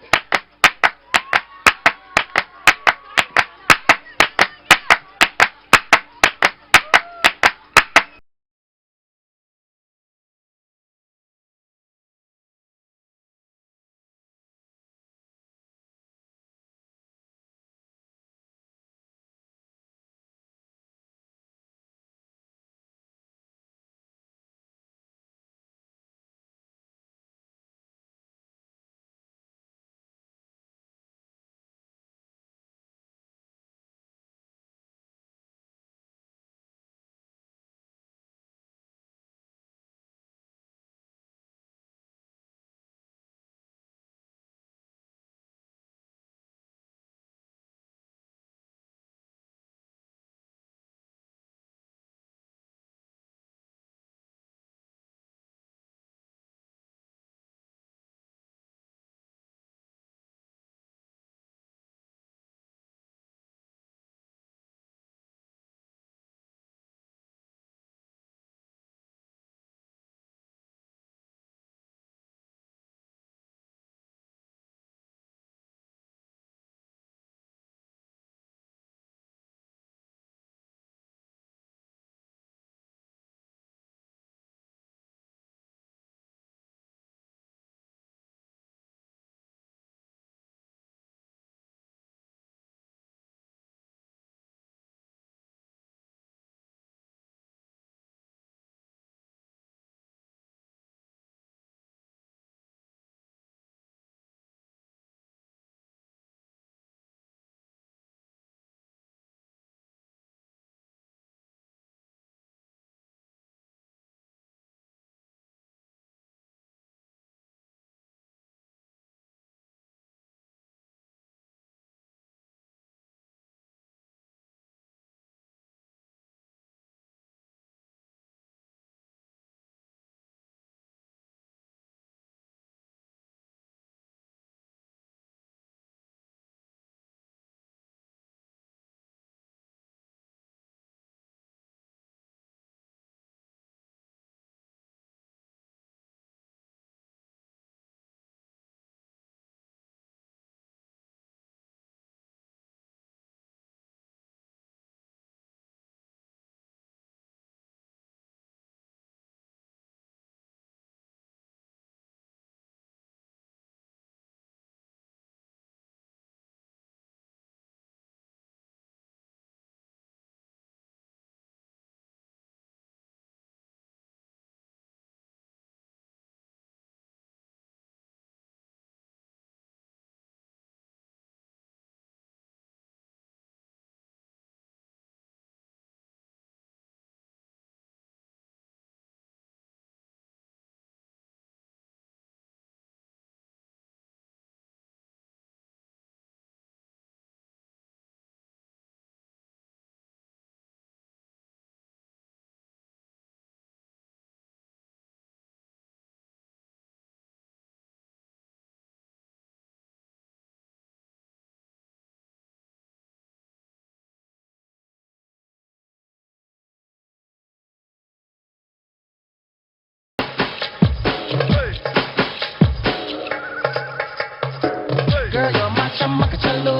Girl, you're my chamacacello.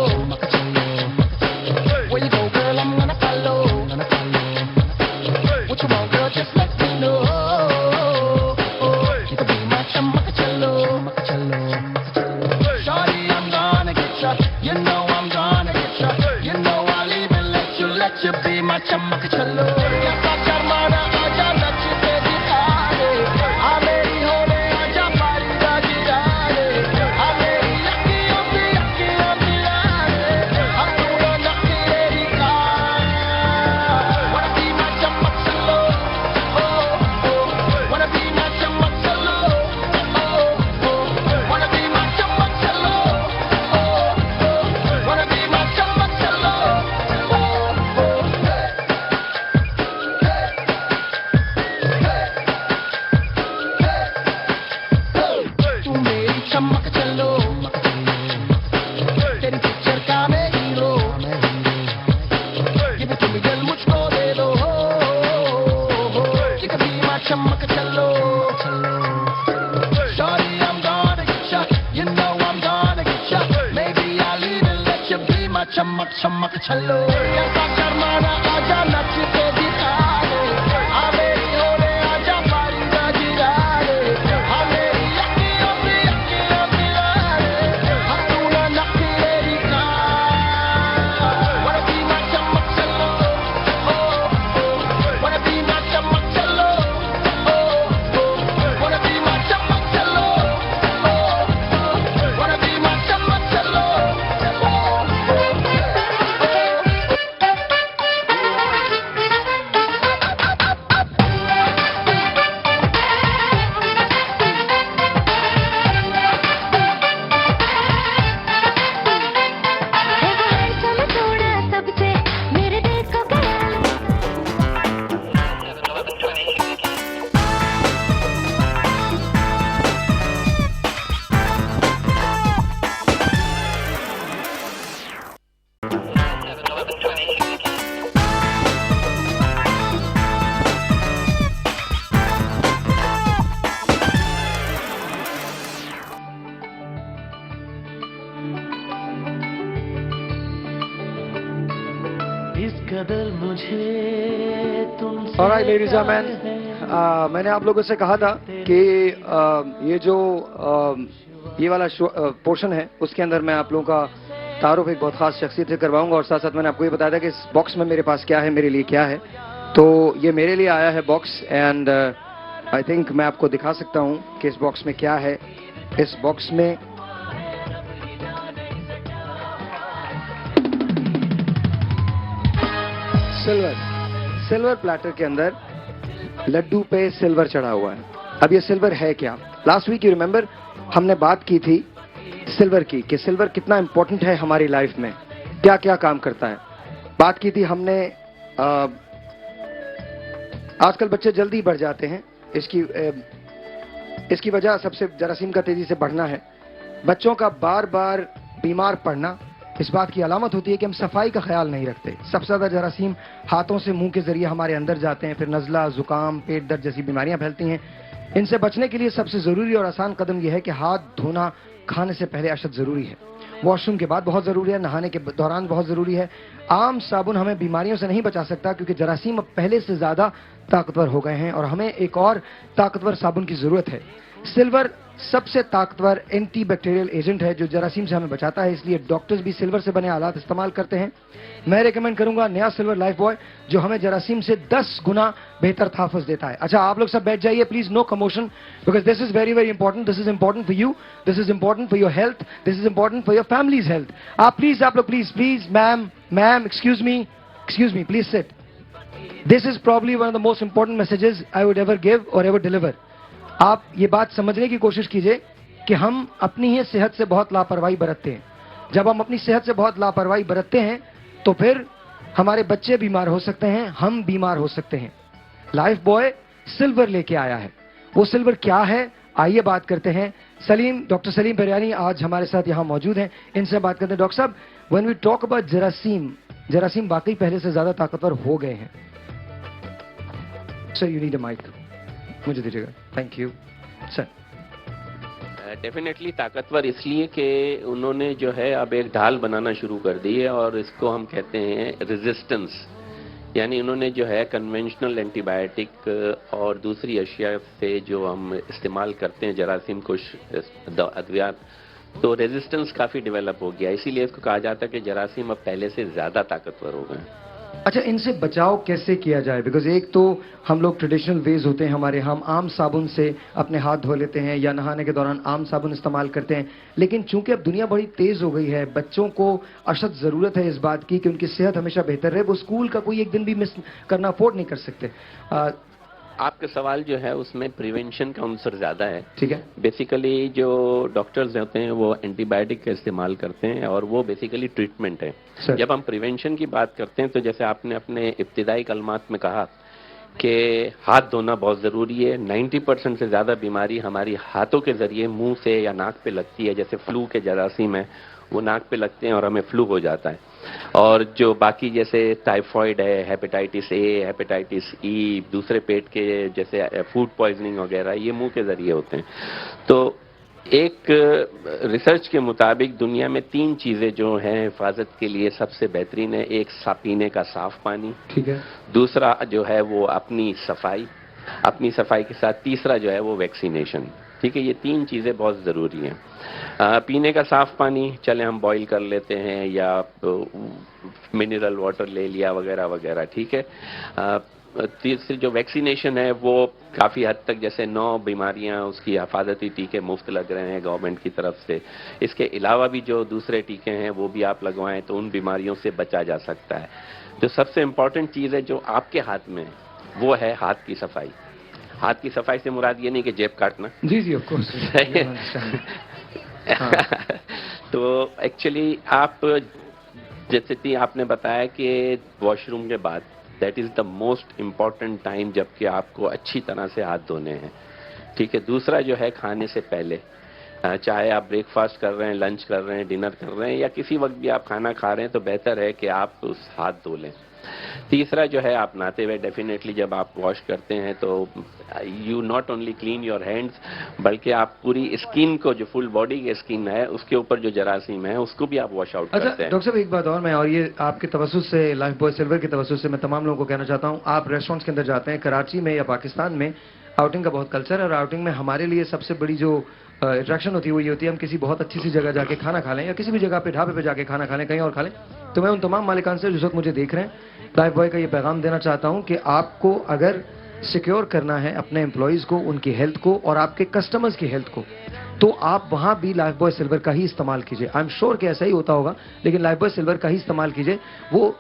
Where you go, girl, I'm gonna follow. What you want, girl, just let me know. You can be my chamacacello. Shorty, I'm gonna get ya. You know I'm gonna get ya. You know I'll even let you be my chamacacello. Shorty, I'm चमक चमक छल्लो कैसा शर्माना आजा नच के दिखा रे अरे ओरे आजा पारी गिरा रे हमें अखियों से मिला रे तू ना नखरे दिखा wanna be my चमक छल्लो wanna be my चमक छल्लो wanna be my चमक छल्लो wanna be my चमक छल्लो चलो थोड़ा सबसे मेरे दिल को ख्याल इस कदर मुझे तुमसे Alright, ladies and gentlemen, मैंने आप लोगों से कहा था कि ये जो ये वाला पोर्शन है उसके अंदर मैं आप लोगों का तारुफ एक बहुत खास शख्सियत से करवाऊंगा और साथ साथ मैंने आपको ये बताया था कि इस बॉक्स में मेरे पास क्या है, मेरे लिए क्या है। तो ये मेरे लिए आया है बॉक्स एंड आई थिंक मैं आपको दिखा सकता हूँ कि इस बॉक्स में क्या है। इस बॉक्स में सिल्वर प्लेटर के अंदर लड्डू पे सिल्वर चढ़ा हुआ है। अब ये सिल्वर है क्या? लास्ट वीक यू रिमेंबर हमने बात की थी सिल्वर की कि सिल्वर कितना इंपॉर्टेंट है हमारी लाइफ में, क्या क्या काम करता है। बात की थी हमने आजकल बच्चे जल्दी बढ़ जाते हैं, इसकी वजह सबसे जरासीम का तेजी से बढ़ना है। बच्चों का बार बार बीमार पड़ना इस बात की अलामत होती है कि हम सफाई का ख्याल नहीं रखते। सबसे ज्यादा जरासीम हाथों से मुंह के जरिए हमारे अंदर जाते हैं, फिर नज़ला, जुकाम, पेट दर्द जैसी बीमारियां फैलती हैं। इनसे बचने के लिए सबसे जरूरी और आसान कदम यह है कि हाथ धोना खाने से पहले अशद जरूरी है, वॉशरूम के बाद बहुत जरूरी है, नहाने के दौरान बहुत जरूरी है। आम साबुन हमें बीमारियों से नहीं बचा सकता क्योंकि जरासीम अब पहले से ज्यादा ताकतवर हो गए हैं और हमें एक और ताकतवर साबुन की जरूरत है। सिल्वर सबसे ताकतवर एंटी बैक्टीरियल एजेंट है जो जरासीम से हमें बचाता है, इसलिए डॉक्टर्स भी सिल्वर से बने आलात इस्तेमाल करते हैं। मैं रेकमेंड करूंगा नया सिल्वर लाइफ बॉय जो हमें जरासीम से 10 गुना बेहतर तहफ़्फ़ुज़ देता है। अच्छा, आप लोग सब बैठ जाइए please, no commotion, because this is very very important. This is important for you, this is important for your health, this is important for your family's health. आप लोग please ma'am excuse me please sit. This is probably one of the most important messages I would ever give और ever deliver. आप ये बात समझने की कोशिश कीजिए कि हम अपनी ही सेहत से बहुत लापरवाही बरतते हैं। जब हम अपनी सेहत से बहुत लापरवाही बरतते हैं तो फिर हमारे बच्चे बीमार हो सकते हैं, हम बीमार हो सकते हैं। लाइफ बॉय सिल्वर लेके आया है, वो सिल्वर क्या है आइए बात करते हैं। डॉक्टर सलीम बिरयानी आज हमारे साथ यहाँ मौजूद हैं, इनसे बात करते हैं। डॉक्टर साहब, व्हेन वी टॉक अबाउट जरासीम वाकई पहले से ज्यादा ताकतवर हो गए हैं। Sir you need a mic, मुझे दीजिएगा, थैंक यू सर। डेफिनेटली ताकतवर इसलिए कि उन्होंने जो है अब एक ढाल बनाना शुरू कर दी है और इसको हम कहते हैं रेजिस्टेंस। यानी उन्होंने जो है कन्वेंशनल एंटीबायोटिक और दूसरी अशिया से जो हम इस्तेमाल करते हैं जरासीम कुश अद्वियात, तो रेजिस्टेंस काफ़ी डेवलप हो गया, इसीलिए इसको कहा जाता है कि जरासीम अब पहले से ज़्यादा ताकतवर हो गए। अच्छा, इनसे बचाव कैसे किया जाए? बिकॉज एक तो हम लोग ट्रेडिशनल वेज होते हैं हमारे, हम आम साबुन से अपने हाथ धो लेते हैं या नहाने के दौरान आम साबुन इस्तेमाल करते हैं, लेकिन चूंकि अब दुनिया बड़ी तेज हो गई है, बच्चों को अशद ज़रूरत है इस बात की कि उनकी सेहत हमेशा बेहतर रहे। वो स्कूल का कोई एक दिन भी मिस करना अफोर्ड नहीं कर सकते। आपका सवाल जो है उसमें प्रिवेंशन का आंसर ज़्यादा है। ठीक है। बेसिकली जो डॉक्टर्स होते हैं वो एंटीबायोटिक का इस्तेमाल करते हैं और वो बेसिकली ट्रीटमेंट है। जब हम प्रिवेंशन की बात करते हैं तो जैसे आपने अपने इब्तिदाई कलमात में कहा कि हाथ धोना बहुत ज़रूरी है। 90% से ज़्यादा बीमारी हमारी हाथों के ज़रिए मुंह से या नाक पे लगती है। जैसे फ्लू के जरासीम है वो नाक पे लगते हैं और हमें फ्लू हो जाता है। और जो बाकी जैसे टाइफॉइड है, हेपेटाइटिस ए, हेपेटाइटिस ई, दूसरे पेट के जैसे फूड पॉइजनिंग वगैरह, ये मुंह के ज़रिए होते हैं। तो एक रिसर्च के मुताबिक दुनिया में 3 चीजें जो हैं हिफाजत के लिए सबसे बेहतरीन है। एक पीने का साफ पानी, ठीक है। दूसरा जो है वो अपनी सफाई के साथ तीसरा जो है वो वैक्सीनेशन। ठीक है, ये 3 चीजें बहुत जरूरी हैं। पीने का साफ पानी चले हम बॉईल कर लेते हैं या मिनरल वाटर ले लिया वगैरह वगैरह, ठीक है। तीसरी जो वैक्सीनेशन है वो काफ़ी हद तक, जैसे 9 बीमारियां उसकी हिफाजती टीके मुफ्त लग रहे हैं गवर्नमेंट की तरफ से। इसके अलावा भी जो दूसरे टीके हैं वो भी आप लगवाएं तो उन बीमारियों से बचा जा सकता है। जो सबसे इम्पॉर्टेंट चीज़ है जो आपके हाथ में है वो है हाथ की सफाई। हाथ की सफाई से मुराद ये नहीं कि जेब काटना। जी जी, ऑफ कोर्स। तो एक्चुअली आप जैसे कि आपने बताया कि वॉशरूम के बाद that is the most important time जबकि आपको अच्छी तरह से हाथ धोने हैं। ठीक है, दूसरा जो है खाने से पहले, चाहे आप ब्रेकफास्ट कर रहे हैं, लंच कर रहे हैं, डिनर कर रहे हैं या किसी वक्त भी आप खाना खा रहे हैं तो बेहतर है कि आप उस हाथ धो लें। तीसरा जो है आप नहाते हुए डेफिनेटली जब आप वॉश करते हैं तो you not only clean your hands बल्कि आप पूरी स्किन को, जो फुल बॉडी की स्किन है उसके ऊपर जो जरासीम है उसको भी आप वॉश आउट करते हैं। डॉक्टर साहब एक बात और मैं, और ये आपके तवज्जुह से, लाइफ बॉय सिल्वर के तवज्जुह से मैं तमाम लोगों को कहना चाहता हूँ, आप रेस्टोरेंट्स के अंदर जाते हैं कराची में या पाकिस्तान में, आउटिंग का बहुत कल्चर है और आउटिंग में हमारे लिए सबसे बड़ी जो अट्रैक्शन होती है वो ये होती है हम किसी बहुत अच्छी सी जगह जाके खाना खा लें या किसी भी जगह पे ढाबे पे जाके खाना खा लें, कहीं और खा लें। तो मैं उन तमाम मालिकान से जिस वक्त मुझे देख रहे हैं, लाइफ बॉय का ये पैगाम देना चाहता हूँ कि आपको अगर सिक्योर करना है अपने एम्प्लॉयज़ को, उनकी हेल्थ को और आपके कस्टमर्स की हेल्थ को, तो आप वहाँ भी लाइफ बॉय सिल्वर का ही इस्तेमाल कीजिए। आई एम श्योर कि ऐसा ही होता होगा, लेकिन लाइफ बॉय सिल्वर का ही इस्तेमाल कीजिए। वो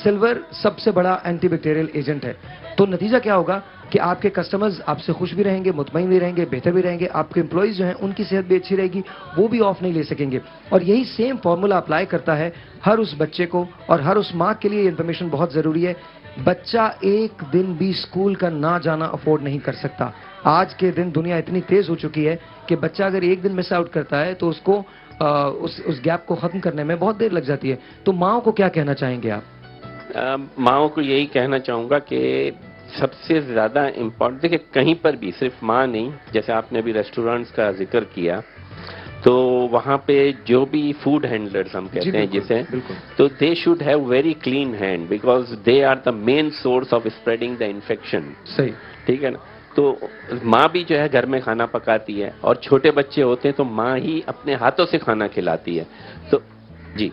सिल्वर सबसे बड़ा एंटीबैक्टीरियल एजेंट है। तो नतीजा क्या होगा कि आपके कस्टमर्स आपसे खुश भी रहेंगे, मुतमईन भी रहेंगे, बेहतर भी रहेंगे। आपके एम्प्लॉयज़ जो हैं उनकी सेहत भी अच्छी रहेगी, वो भी ऑफ नहीं ले सकेंगे। और यही सेम फार्मूला अप्लाई करता है हर उस बच्चे को और हर उस माँ के लिए। इन्फॉर्मेशन बहुत ज़रूरी है। बच्चा एक दिन भी स्कूल का ना जाना अफोर्ड नहीं कर सकता। आज के दिन दुनिया इतनी तेज़ हो चुकी है कि बच्चा अगर एक दिन मिस आउट करता है तो उसको उस गैप को ख़त्म करने में बहुत देर लग जाती है। तो माओ को क्या कहना चाहेंगे आप? माओ को यही कहना चाहूँगा कि सबसे ज़्यादा इम्पोर्टेंट, देखिए कहीं पर भी, सिर्फ माँ नहीं, जैसे आपने अभी रेस्टोरेंट्स का जिक्र किया, तो वहाँ पे जो भी फूड हैंडलर्स हम कहते हैं जिसे, तो they should have very clean hand because they are the main source of spreading the infection. सही, ठीक है ना। तो माँ भी जो है घर में खाना पकाती है और छोटे बच्चे होते हैं तो माँ ही अपने हाथों से खाना खिलाती है। तो जी,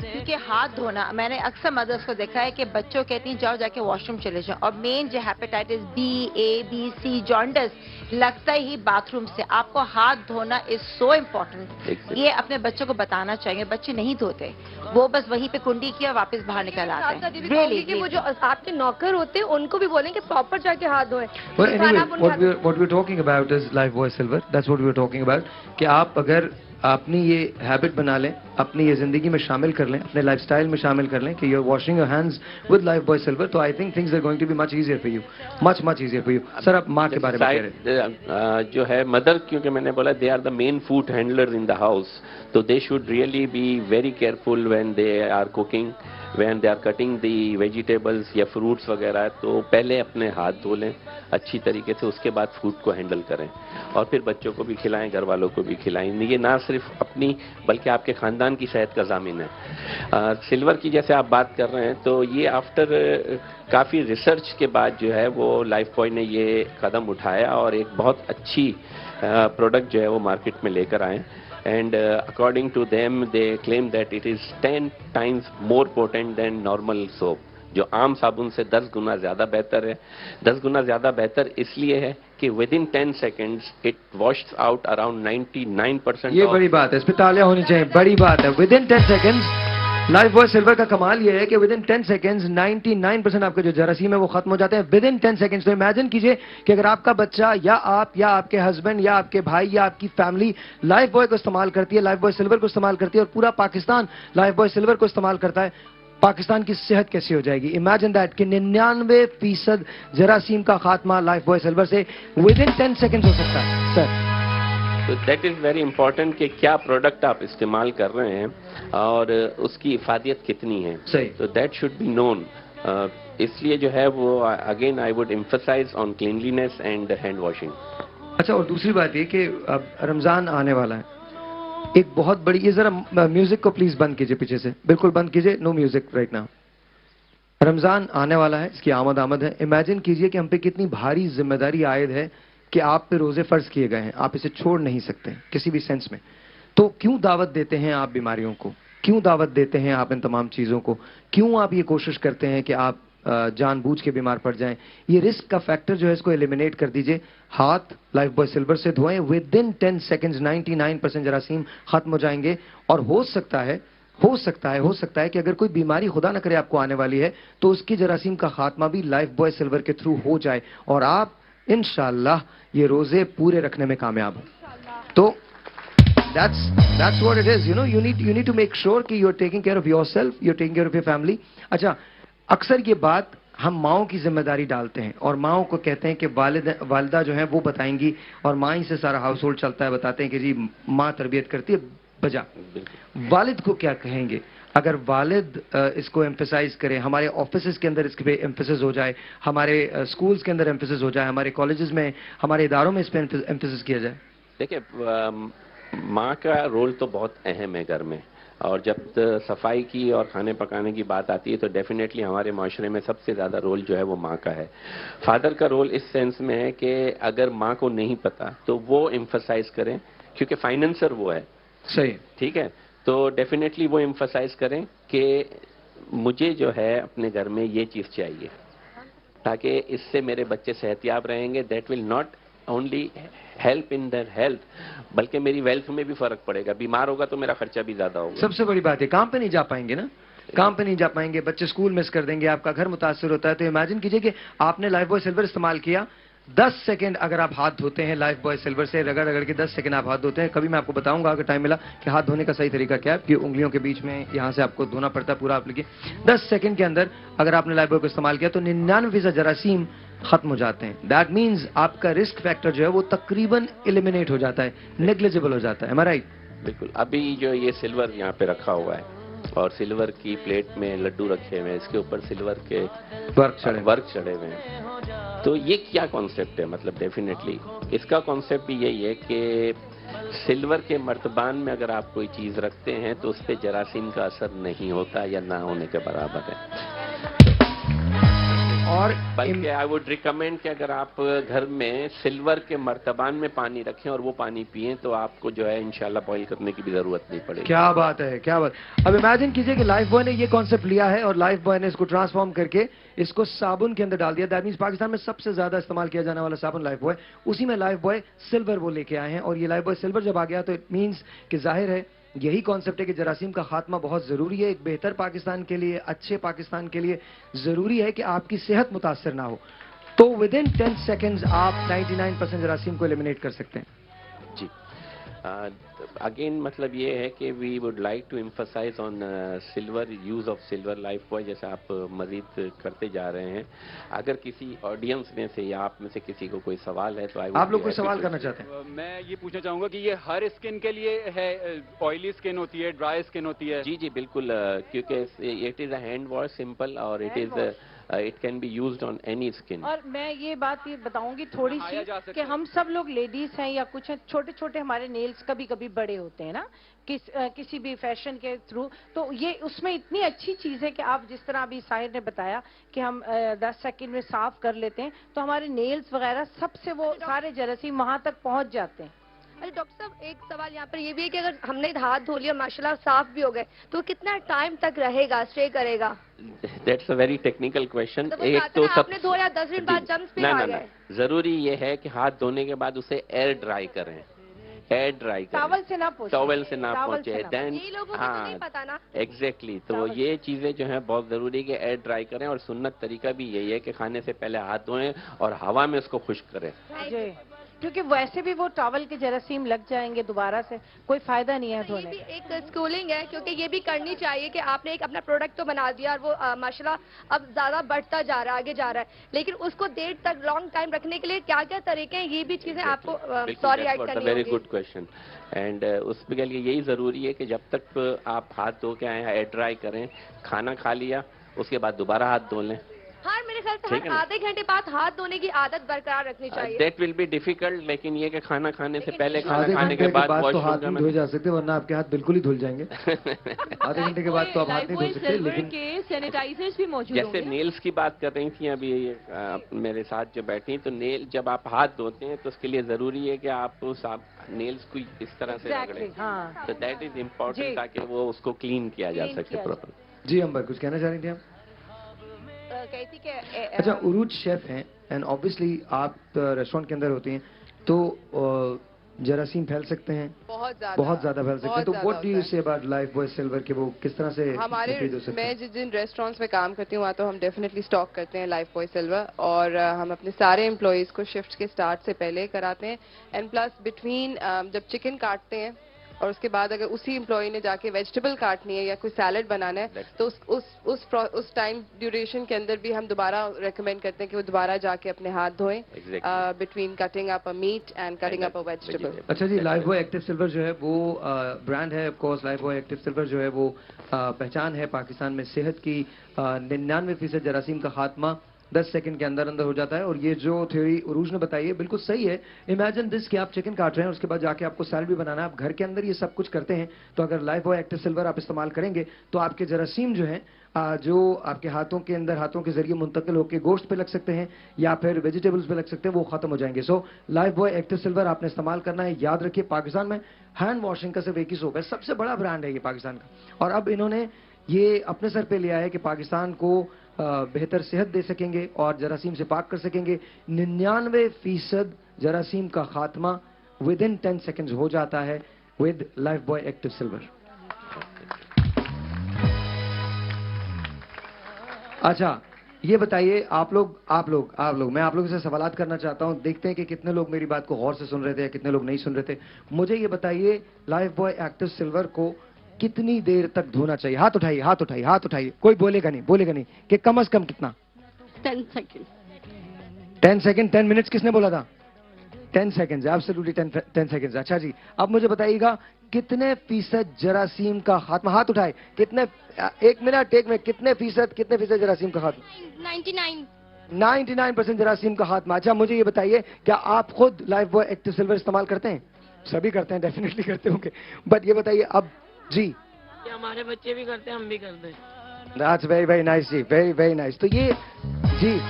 क्योंकि हाथ धोना, मैंने अक्सर मदर्स को देखा है कि बच्चों कहती हैं जाओ जाके वॉशरूम चले जाओ, और मेन जो हेपेटाइटिस B, जॉन्डिस लगता ही बाथरूम से। आपको हाथ धोना इज सो इम्पोर्टेंट। ये अपने बच्चों को बताना चाहिए। बच्चे नहीं धोते, वो बस वहीं पे कुंडी किया वापस बाहर निकल आते हैं। कि वो जो आपके नौकर होते हैं उनको भी बोलें कि प्रॉपर जाके हाथ धोएं। Well, anyway, what we're talking about is Life Boy Silver. That's what we're talking about. कि आप अगर अपनी ये हैबिट बना लें, अपनी ये जिंदगी में शामिल कर लें, अपने लाइफस्टाइल में शामिल कर लें कि you're washing your hands with Life Boy Silver, तो I think things are going to be much easier for you, much easier for you. Sir आप माँ के बारे में कह रहे हैं। जो है मदर, क्योंकि मैंने बोला they are the main food handler in the house, तो they should really be very careful when they are cooking, when they are cutting the vegetables या फ्रूट्स वगैरह। तो पहले अपने हाथ धो लें अच्छी तरीके से, उसके बाद फूड को हैंडल करें और फिर बच्चों को भी खिलाएं, घर वालों को भी खिलाएं। ये ना सिर्फ अपनी बल्कि आपके ख़ानदान की सेहत का ज़ामिन है। सिल्वर की जैसे आप बात कर रहे हैं, तो ये आफ्टर काफ़ी रिसर्च के बाद जो है वो लाइफ बॉय ने ये कदम उठाया और एक बहुत अच्छी प्रोडक्ट जो है वो मार्केट में लेकर आए। And according to them, they claim that it is 10 times more potent than normal soap. जो आम साबुन से 10 गुना ज़्यादा बेहतर है। 10 गुना ज़्यादा बेहतर इसलिए है कि within 10 seconds it washes out around 99%। ये बड़ी बात है, इस पे तालियां होनी चाहिए, बड़ी बात है। Within 10 seconds life boy silver का कमाल ये है कि विदिन 10 सेकंड्स 99% आपके जो जरासीम है वो खत्म हो जाते हैं विदिन 10 सेकंड्स। तो इमेजिन कीजिए कि अगर आपका बच्चा या आप या आपके हस्बैंड या आपके भाई या आपकी फैमिली लाइफ बॉय को इस्तेमाल करती है, लाइफ बॉय सिल्वर को इस्तेमाल करती है और पूरा पाकिस्तान लाइफ बॉय सिल्वर को इस्तेमाल करता है, पाकिस्तान की सेहत कैसी हो जाएगी। इमेजिन दैट कि 99% जरासीम का खात्मा लाइफ बॉय सिल्वर से विदिन 10 सेकंड्स हो सकता है। सर, तो दैट इज़ वेरी इंपॉर्टेंट कि क्या प्रोडक्ट आप इस्तेमाल कर रहे हैं और उसकी इफादियत कितनी है। सही, तो दैट शुड बी नोन। इसलिए जो है वो again I would emphasise on cleanliness and hand washing. अच्छा, और दूसरी बात ये कि अब रमजान आने वाला है, एक बहुत बड़ी, ये जरा म्यूजिक को प्लीज बंद कीजिए, पीछे से बिल्कुल बंद कीजिए, no music right now. Ramzan आने वाला है, इसकी आमद है। इमेजिन कीजिए कि हम पे कितनी भारी जिम्मेदारी आयद है कि आप पे रोजे फर्ज किए गए हैं, आप इसे छोड़ नहीं सकते किसी भी सेंस में। तो क्यों दावत देते हैं आप बीमारियों को, क्यों दावत देते हैं आप इन तमाम चीजों को, क्यों आप ये कोशिश करते हैं कि आप जानबूझ के बीमार पड़ जाएं? ये रिस्क का फैक्टर जो है इसको एलिमिनेट कर दीजिए। हाथ लाइफ बॉय सिल्वर से धोएं, विद इन 10 सेकेंड्स 99% जरासीम खत्म हो जाएंगे। और हो सकता है कि अगर कोई बीमारी खुदा न करे आपको आने वाली है तो उसकी जरासीम का खात्मा भी लाइफ बॉय सिल्वर के थ्रू हो जाए और आप इंशाअल्लाह ये रोजे पूरे रखने में कामयाब हो। तो that's what it is, you know, you need to make sure कि you're taking care of yourself, you're taking care of your family। अच्छा, अक्सर ये बात हम माओं की जिम्मेदारी डालते हैं और माओं को कहते हैं कि वालिदा जो है वो बताएंगी और माँ ही से सारा हाउस होल्ड चलता है, बताते हैं कि जी माँ तरबियत करती है, बजा। वालिद को क्या कहेंगे? अगर वालिद इसको एम्फेसाइज करें, हमारे ऑफिस के अंदर इसके पे एम्फेसिस हो जाए, हमारे स्कूल्स के अंदर एम्फेसिस हो जाए, हमारे कॉलेजेस में, हमारे इदारों में इस पे एम्फेसिस किया जाए। देखिए, माँ का रोल तो बहुत अहम है घर में, और जब सफाई की और खाने पकाने की बात आती है तो डेफिनेटली हमारे माशरे में सबसे ज़्यादा रोल जो है वो माँ का है। फादर का रोल इस सेंस में है कि अगर माँ को नहीं पता तो वो एम्फसाइज करें, क्योंकि फाइनेंसर वो है। सही, ठीक है, तो डेफिनेटली वो एम्फसाइज करें कि मुझे जो है अपने घर में ये चीज़ चाहिए, ताकि इससे मेरे बच्चे सेहतियाब रहेंगे। That will not only help in their health, बल्कि मेरी वेल्थ में भी फर्क पड़ेगा। बीमार होगा तो मेरा खर्चा भी ज्यादा होगा। सबसे बड़ी बात है, काम पे नहीं जा पाएंगे ना, काम पे नहीं जा पाएंगे, बच्चे स्कूल मिस कर देंगे, आपका घर मुतासर होता है। तो इमेजिन कीजिए कि आपने लाइफ बॉय सिल्वर इस्तेमाल किया, 10 सेकंड अगर आप हाथ धोते हैं लाइफ बॉय सिल्वर से, रगड़ के 10 सेकंड आप हाथ धोते हैं। कभी मैं आपको बताऊंगा अगर टाइम मिला कि हाथ धोने का सही तरीका क्या है, कि उंगलियों के बीच में यहाँ से आपको धोना पड़ता है पूरा। आप लिखिए 10 सेकंड के अंदर अगर आपने लाइफ बॉय को इस्तेमाल किया तो 99% जरासीम खत्म हो जाते हैं। दैट मीन्स आपका रिस्क फैक्टर जो है वो तकरीबन एलिमिनेट हो जाता है, नेग्लिजिबल हो जाता है। राइट? बिल्कुल। अभी जो ये सिल्वर यहाँ पे रखा हुआ है और सिल्वर की प्लेट में लड्डू रखे हुए हैं, इसके ऊपर सिल्वर के वर्क चढ़े हुए हैं, तो ये क्या कॉन्सेप्ट है? मतलब डेफिनेटली इसका कॉन्सेप्ट भी यही है कि सिल्वर के मर्तबान में अगर आप कोई चीज रखते हैं तो उस पर जरासीम का असर नहीं होता या ना होने के बराबर है। और बल्कि आई वुड रिकमेंड कि अगर आप घर में सिल्वर के मर्तबान में पानी रखें और वो पानी पिएं तो आपको जो है इंशाल्लाह बॉईल करने की भी जरूरत नहीं पड़ेगी। क्या बात है, क्या बात। अब इमेजिन कीजिए कि लाइफ बॉय ने ये कॉन्सेप्ट लिया है और लाइफ बॉय ने इसको ट्रांसफॉर्म करके इसको साबुन के अंदर डाल दिया। दैट मींस पाकिस्तान में सबसे ज्यादा इस्तेमाल किया जाने वाला साबुन लाइफ बॉय, उसी में लाइफ बॉय सिल्वर वो लेके आए हैं। और ये लाइफ बॉय सिल्वर जब आ गया तो इट मीन्स कि जाहिर है यही कॉन्सेप्ट है कि जरासीम का खात्मा बहुत जरूरी है। एक बेहतर पाकिस्तान के लिए, अच्छे पाकिस्तान के लिए जरूरी है कि आपकी सेहत मुतासर ना हो। तो विद इन 10 सेकेंड्स आप 99% जरासीम को एलिमिनेट कर सकते हैं। जी, अगेन मतलब ये है कि we would like to emphasise on silver, use of silver Lifebuoy, जैसे आप मजीद करते जा रहे हैं। अगर किसी ऑडियंस में से या आप में से किसी को कोई सवाल है तो आप लोग कोई सवाल करना चाहते हैं? मैं ये पूछना चाहूंगा कि ये हर स्किन के लिए है, ऑयली स्किन होती है, ड्राई स्किन होती है? जी जी बिल्कुल, क्योंकि it is a hand wash, simple, और it is it can be used on any skin. और मैं ये बात ये बताऊंगी थोड़ी सी कि हम सब लोग लेडीज हैं या कुछ हैं, छोटे छोटे हमारे नेल्स कभी कभी बड़े होते हैं ना, किसी भी फैशन के थ्रू, तो ये उसमें इतनी अच्छी चीज है कि आप जिस तरह अभी साहिर ने बताया कि हम 10 सेकंड में साफ कर लेते हैं तो हमारे नेल्स वगैरह सबसे वो सारे जरासीम वहां तक पहुंच जाते हैं। अरे डॉक्टर साहब, एक सवाल यहाँ पर ये भी है कि अगर हमने हाथ धो लिया, माशाल्लाह साफ भी हो गए, तो कितना टाइम तक रहेगा, स्टे करेगा? That's a very technical question. एक तो आपने धोया 10 मिनट बाद जम्स पे आ गए। जरूरी ये है कि हाथ धोने के बाद उसे एयर ड्राई करें, एयर ड्राई करें, टॉवल से ना पहुंचे, देन हाँ एग्जैक्टली। तो ये चीजें जो हैं बहुत जरूरी है कि एयर ड्राई करें, और सुन्नत तरीका भी यही है कि खाने से पहले हाथ धोएं और हवा में उसको खुश्क करें, क्योंकि वैसे भी वो टॉवल के जरासीम लग जाएंगे, दोबारा से कोई फायदा नहीं है धोने। ये भी एक स्कूलिंग है, क्योंकि ये भी करनी चाहिए कि आपने एक अपना प्रोडक्ट तो बना दिया और वो माशाल्लाह अब ज्यादा बढ़ता जा रहा है, आगे जा रहा है, लेकिन उसको देर तक लॉन्ग टाइम रखने के लिए क्या क्या तरीके हैं, ये भी चीजें आपको सॉरी ऐड करनी होगी। Very good question. एंड उसके लिए यही जरूरी है कि जब तक आप हाथ धो के आए, एयर ड्राई करें, खाना खा लिया उसके बाद दोबारा हाथ धो लें। हाँ, मेरे ख्याल से ठीक हर है ना? आधे घंटे बाद हाथ धोने की आदत बरकरार रखनी चाहिए। दैट विल बी डिफिकल्ट, लेकिन ये कि खाना खाने से पहले, खाना आधे खाने घंटे के बाद तो वॉशरूम हाथ का नहीं धोए जा सकते, वरना आपके हाथ बिल्कुल ही धुल जाएंगे। आधे घंटे के बाद तो आप हाथ नहीं धो सकते, लेकिन के सैनिटाइजर्स भी मौजूद जैसे नेल्स की बात कर रही थी अभी मेरे साथ जो बैठी, तो नेल जब आप हाथ धोते हैं तो उसके लिए जरूरी है कि आप उस नेल्स को इस तरह से रगड़ें, हाँ। तो दैट इज इम्पोर्टेंट, ताकि वो उसको क्लीन किया जा सके प्रॉपर। जी अंबर, कुछ कहना चाह रही थी आप? कहती कि अच्छा, उरूज शेफ हैं एंड ऑब्वियसली आप रेस्टोरेंट के अंदर होती हैं, तो जरासीम फैल सकते हैं, बहुत ज्यादा फैल सकते हैं। तो what do you say about life boy silver के वो किस तरह से हमारे मुफीद हो सकते हैं? मैं जिन रेस्टोरेंट्स में काम करती हूँ वहाँ तो हम डेफिनेटली स्टॉक करते हैं लाइफ बॉय सिल्वर, और हम अपने सारे एम्प्लॉयज को शिफ्ट के स्टार्ट से पहले कराते हैं। एंड प्लस बिटवीन जब चिकन काटते हैं और उसके बाद अगर उसी एम्प्लॉय ने जाके वेजिटेबल काटनी है या कोई सैलड बनाना है, तो उस टाइम ड्यूरेशन के अंदर भी हम दोबारा रेकमेंड करते हैं कि वो दोबारा जाके अपने हाथ धोएं between cutting up a meat and cutting up a vegetable. अच्छा जी, लाइफ बॉय एक्टिव सिल्वर जो है वो ब्रांड है, of course Lifebuoy active silver जो है वो पहचान है पाकिस्तान में सेहत की। 99% जरासीम का खात्मा 10 सेकंड के अंदर अंदर हो जाता है। और ये जो थ्योरी उरूज ने बताई है बिल्कुल सही है। इमेजिन दिस कि आप चिकन काट रहे हैं, उसके बाद जाके आपको सैलड भी बनाना है, आप घर के अंदर ये सब कुछ करते हैं, तो अगर लाइफ बॉय एक्टिव सिल्वर आप इस्तेमाल करेंगे तो आपके जरासीम जो हैं जो आपके हाथों के अंदर हाथों के जरिए मुंतकिल होकर गोश्त पे लग सकते हैं या फिर वेजिटेबल्स पे लग सकते हैं, वो खत्म हो जाएंगे। So life boy active silver आपने इस्तेमाल करना है। याद रखिए, पाकिस्तान में हैंड वॉशिंग का सिर्फ एक ही सोप है, सबसे बड़ा ब्रांड है ये पाकिस्तान का, और अब इन्होंने ये अपने सर पे लिया है कि पाकिस्तान को बेहतर सेहत दे सकेंगे और जरासीम से पाक कर सकेंगे। 99% जरासीम का खात्मा विद इन 10 सेकेंड्स हो जाता है with life boy active silver. अच्छा, ये बताइए आप लोग मैं आप लोगों से सवालात करना चाहता हूं, देखते हैं कि कितने लोग मेरी बात को गौर से सुन रहे थे या कितने लोग नहीं सुन रहे थे। मुझे ये बताइए, लाइफ बॉय एक्टिव सिल्वर को कितनी देर तक धोना चाहिए? हाथ उठाइए, हाथ उठाइए, हाथ उठाइए। कोई बोलेगा नहीं कि कम से कम कितना? 10 सेकंड। 10 सेकंड, 10 मिनट्स किसने बोला था? 10 सेकंड्स, एब्सोल्युटली 10 सेकंड्स। अच्छा जी, अब मुझे बताइएगा कितने फीसद जरासीम का खात्मा? हाथ उठाए, कितने, एक मिनट कितने फीसद जरासीम का खात्मा? 99% जरासीम का खात्मा। अच्छा, मुझे ये बताइए, क्या आप खुद लाइफ बॉय एक्टिव सिल्वर इस्तेमाल करते हैं? सभी करते हैं, डेफिनेटली करते होंगे, बट ये बताइए अब जी, हमारे बच्चे भी करते हैं, हम भी करते हैं। That's very nice ji, very nice। तो ये जी,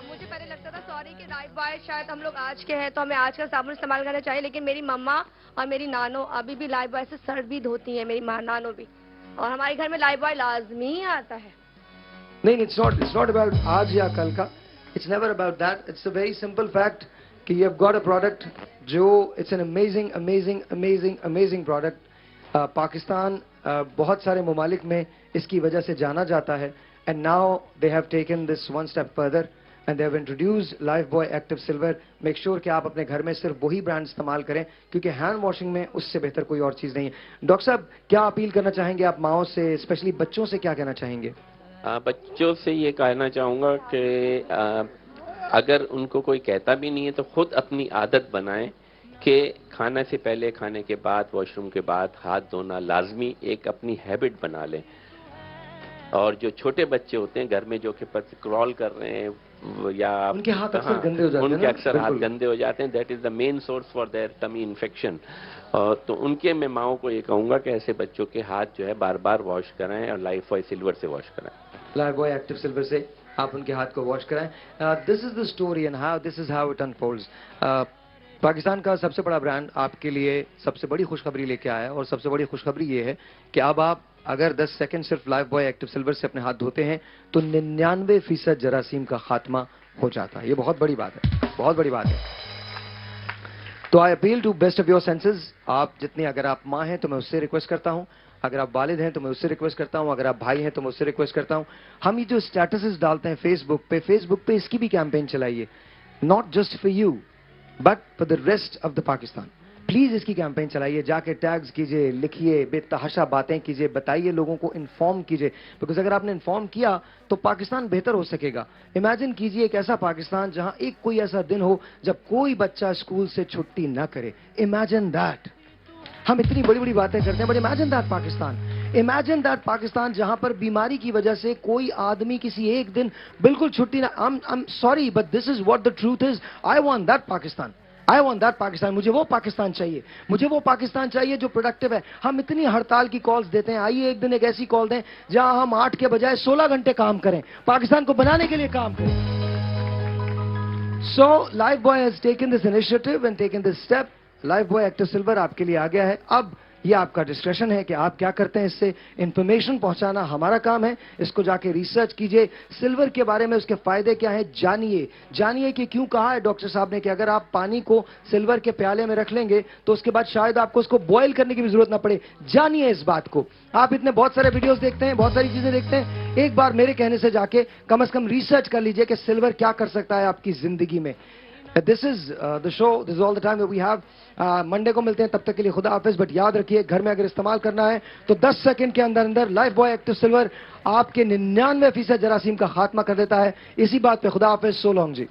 मुझे पहले लगता था सॉरी कि लाइफ बॉय शायद हम लोग आज के हैं तो हमें आज का साबुन इस्तेमाल करना चाहिए, लेकिन मेरी मम्मा और मेरी नानो अभी भी लाइफ बॉय से सर भी धोती है, मेरी नानो भी, और हमारे घर में लाइफ बॉय लाजमी ही आता है। नहीं, it's not about आज या कल का, it's never about that, it's a very simple fact कि you have got a product जो it's an amazing product। Pakistan बहुत सारे ममालिक में इसकी वजह से जाना जाता है, and now they have taken this one step further and they have introduced life boy active silver. Make sure कि आप अपने घर में सिर्फ वही ब्रांड इस्तेमाल करें, क्योंकि हैंड वॉशिंग में उससे बेहतर कोई और चीज़ नहीं है। डॉक्टर साहब, क्या अपील करना चाहेंगे आप माओं से, स्पेशली बच्चों से क्या कहना चाहेंगे? बच्चों से ये कहना चाहूँगा कि अगर उनको कोई कहता भी नहीं है तो खुद अपनी आदत बनाएं कि खाने से पहले, खाने के बाद, वॉशरूम के बाद हाथ धोना लाजमी एक अपनी हैबिट बना लें। और जो छोटे बच्चे होते हैं घर में जो कि क्रॉल कर रहे हैं या उनके हाथ अक्सर गंदे हो जाते हैं, उनके अक्सर हाथ गंदे हो जाते हैं, that is the main source for their tummy infection. तो उनके मैं माओ को ये कहूँगा कि ऐसे बच्चों के हाथ जो है बार बार वॉश कराएं और लाइफ बॉय सिल्वर से वॉश कराएं। लाइफ बॉय एक्टिव सिल्वर से आप उनके हाथ को वॉश कराएं। This is the story and how this is how it unfolds. Pakistan का सबसे बड़ा ब्रांड आपके लिए सबसे बड़ी खुशखबरी लेके आया है, और सबसे बड़ी खुशखबरी ये है कि अब आप अगर 10 सेकंड सिर्फ लाइफ बॉय एक्टिव सिल्वर से अपने हाथ धोते हैं तो 99% जरासीम का खात्मा हो जाता है। ये बहुत बड़ी बात है, बहुत बड़ी बात है। तो I appeal to best of your senses. आप जितनी, अगर आप माँ हैं तो मैं उससे रिक्वेस्ट करता हूँ, अगर आप वालिद हैं तो मैं उससे रिक्वेस्ट करता हूँ, अगर आप भाई हैं तो मैं उससे रिक्वेस्ट करता हूँ, हम ये जो स्टेटसेस डालते हैं फेसबुक पे इसकी भी कैंपेन चलाइए, not just for you but for the rest of the Pakistan. Please इसकी कैंपेन चलाइए, जाके टैग्स कीजिए, लिखिए, बेतहाशा बातें कीजिए, बताइए, लोगों को इन्फॉर्म कीजिए, बिकॉज अगर आपने इन्फॉर्म किया तो पाकिस्तान बेहतर हो सकेगा। इमेजिन कीजिए एक ऐसा पाकिस्तान जहां एक कोई ऐसा दिन हो जब कोई बच्चा स्कूल से छुट्टी ना करे। Imagine that. हम इतनी बड़ी बड़ी बातें करते हैं, but imagine that Pakistan. Imagine that Pakistan जहां पर बीमारी की वजह से कोई आदमी किसी एक दिन बिल्कुल छुट्टी ना, I am sorry but this is what the truth is. I want that Pakistan, I want that Pakistan. मुझे वो पाकिस्तान चाहिए, मुझे वो पाकिस्तान चाहिए जो प्रोडक्टिव है। हम इतनी हड़ताल की कॉल्स देते हैं, आइए एक दिन एक ऐसी कॉल दें जहां हम 8 के बजाय 16 घंटे काम करें, पाकिस्तान को बनाने के लिए काम करें। So life boy has taken this initiative and taken this step. Life boy active silver आपके लिए आ गया है। अब ये आपका डिस्क्रिप्शन है कि आप क्या करते हैं इससे। इंफॉर्मेशन पहुंचाना हमारा काम है, इसको जाके रिसर्च कीजिए, सिल्वर के बारे में उसके फायदे क्या हैं जानिए। जानिए कि क्यों कहा है डॉक्टर साहब ने कि अगर आप पानी को सिल्वर के प्याले में रख लेंगे तो उसके बाद शायद आपको उसको बॉयल करने की भी जरूरत ना पड़े। जानिए इस बात को। आप इतने बहुत सारे वीडियोस देखते हैं, बहुत सारी चीजें देखते हैं, एक बार मेरे कहने से जाके कम से कम रिसर्च कर लीजिए कि सिल्वर क्या कर सकता है आपकी जिंदगी में। This is the show, this is all the time we have. Monday को मिलते हैं, तब तक के लिए खुदा हाफिज। बट याद रखिए, घर में अगर इस्तेमाल करना है तो 10 सेकंड के अंदर अंदर लाइफ बॉय एक्टिव सिल्वर आपके 99% जरासीम का खात्मा कर देता है। इसी बात पे खुदा हाफिज। सो लॉन्ग जी।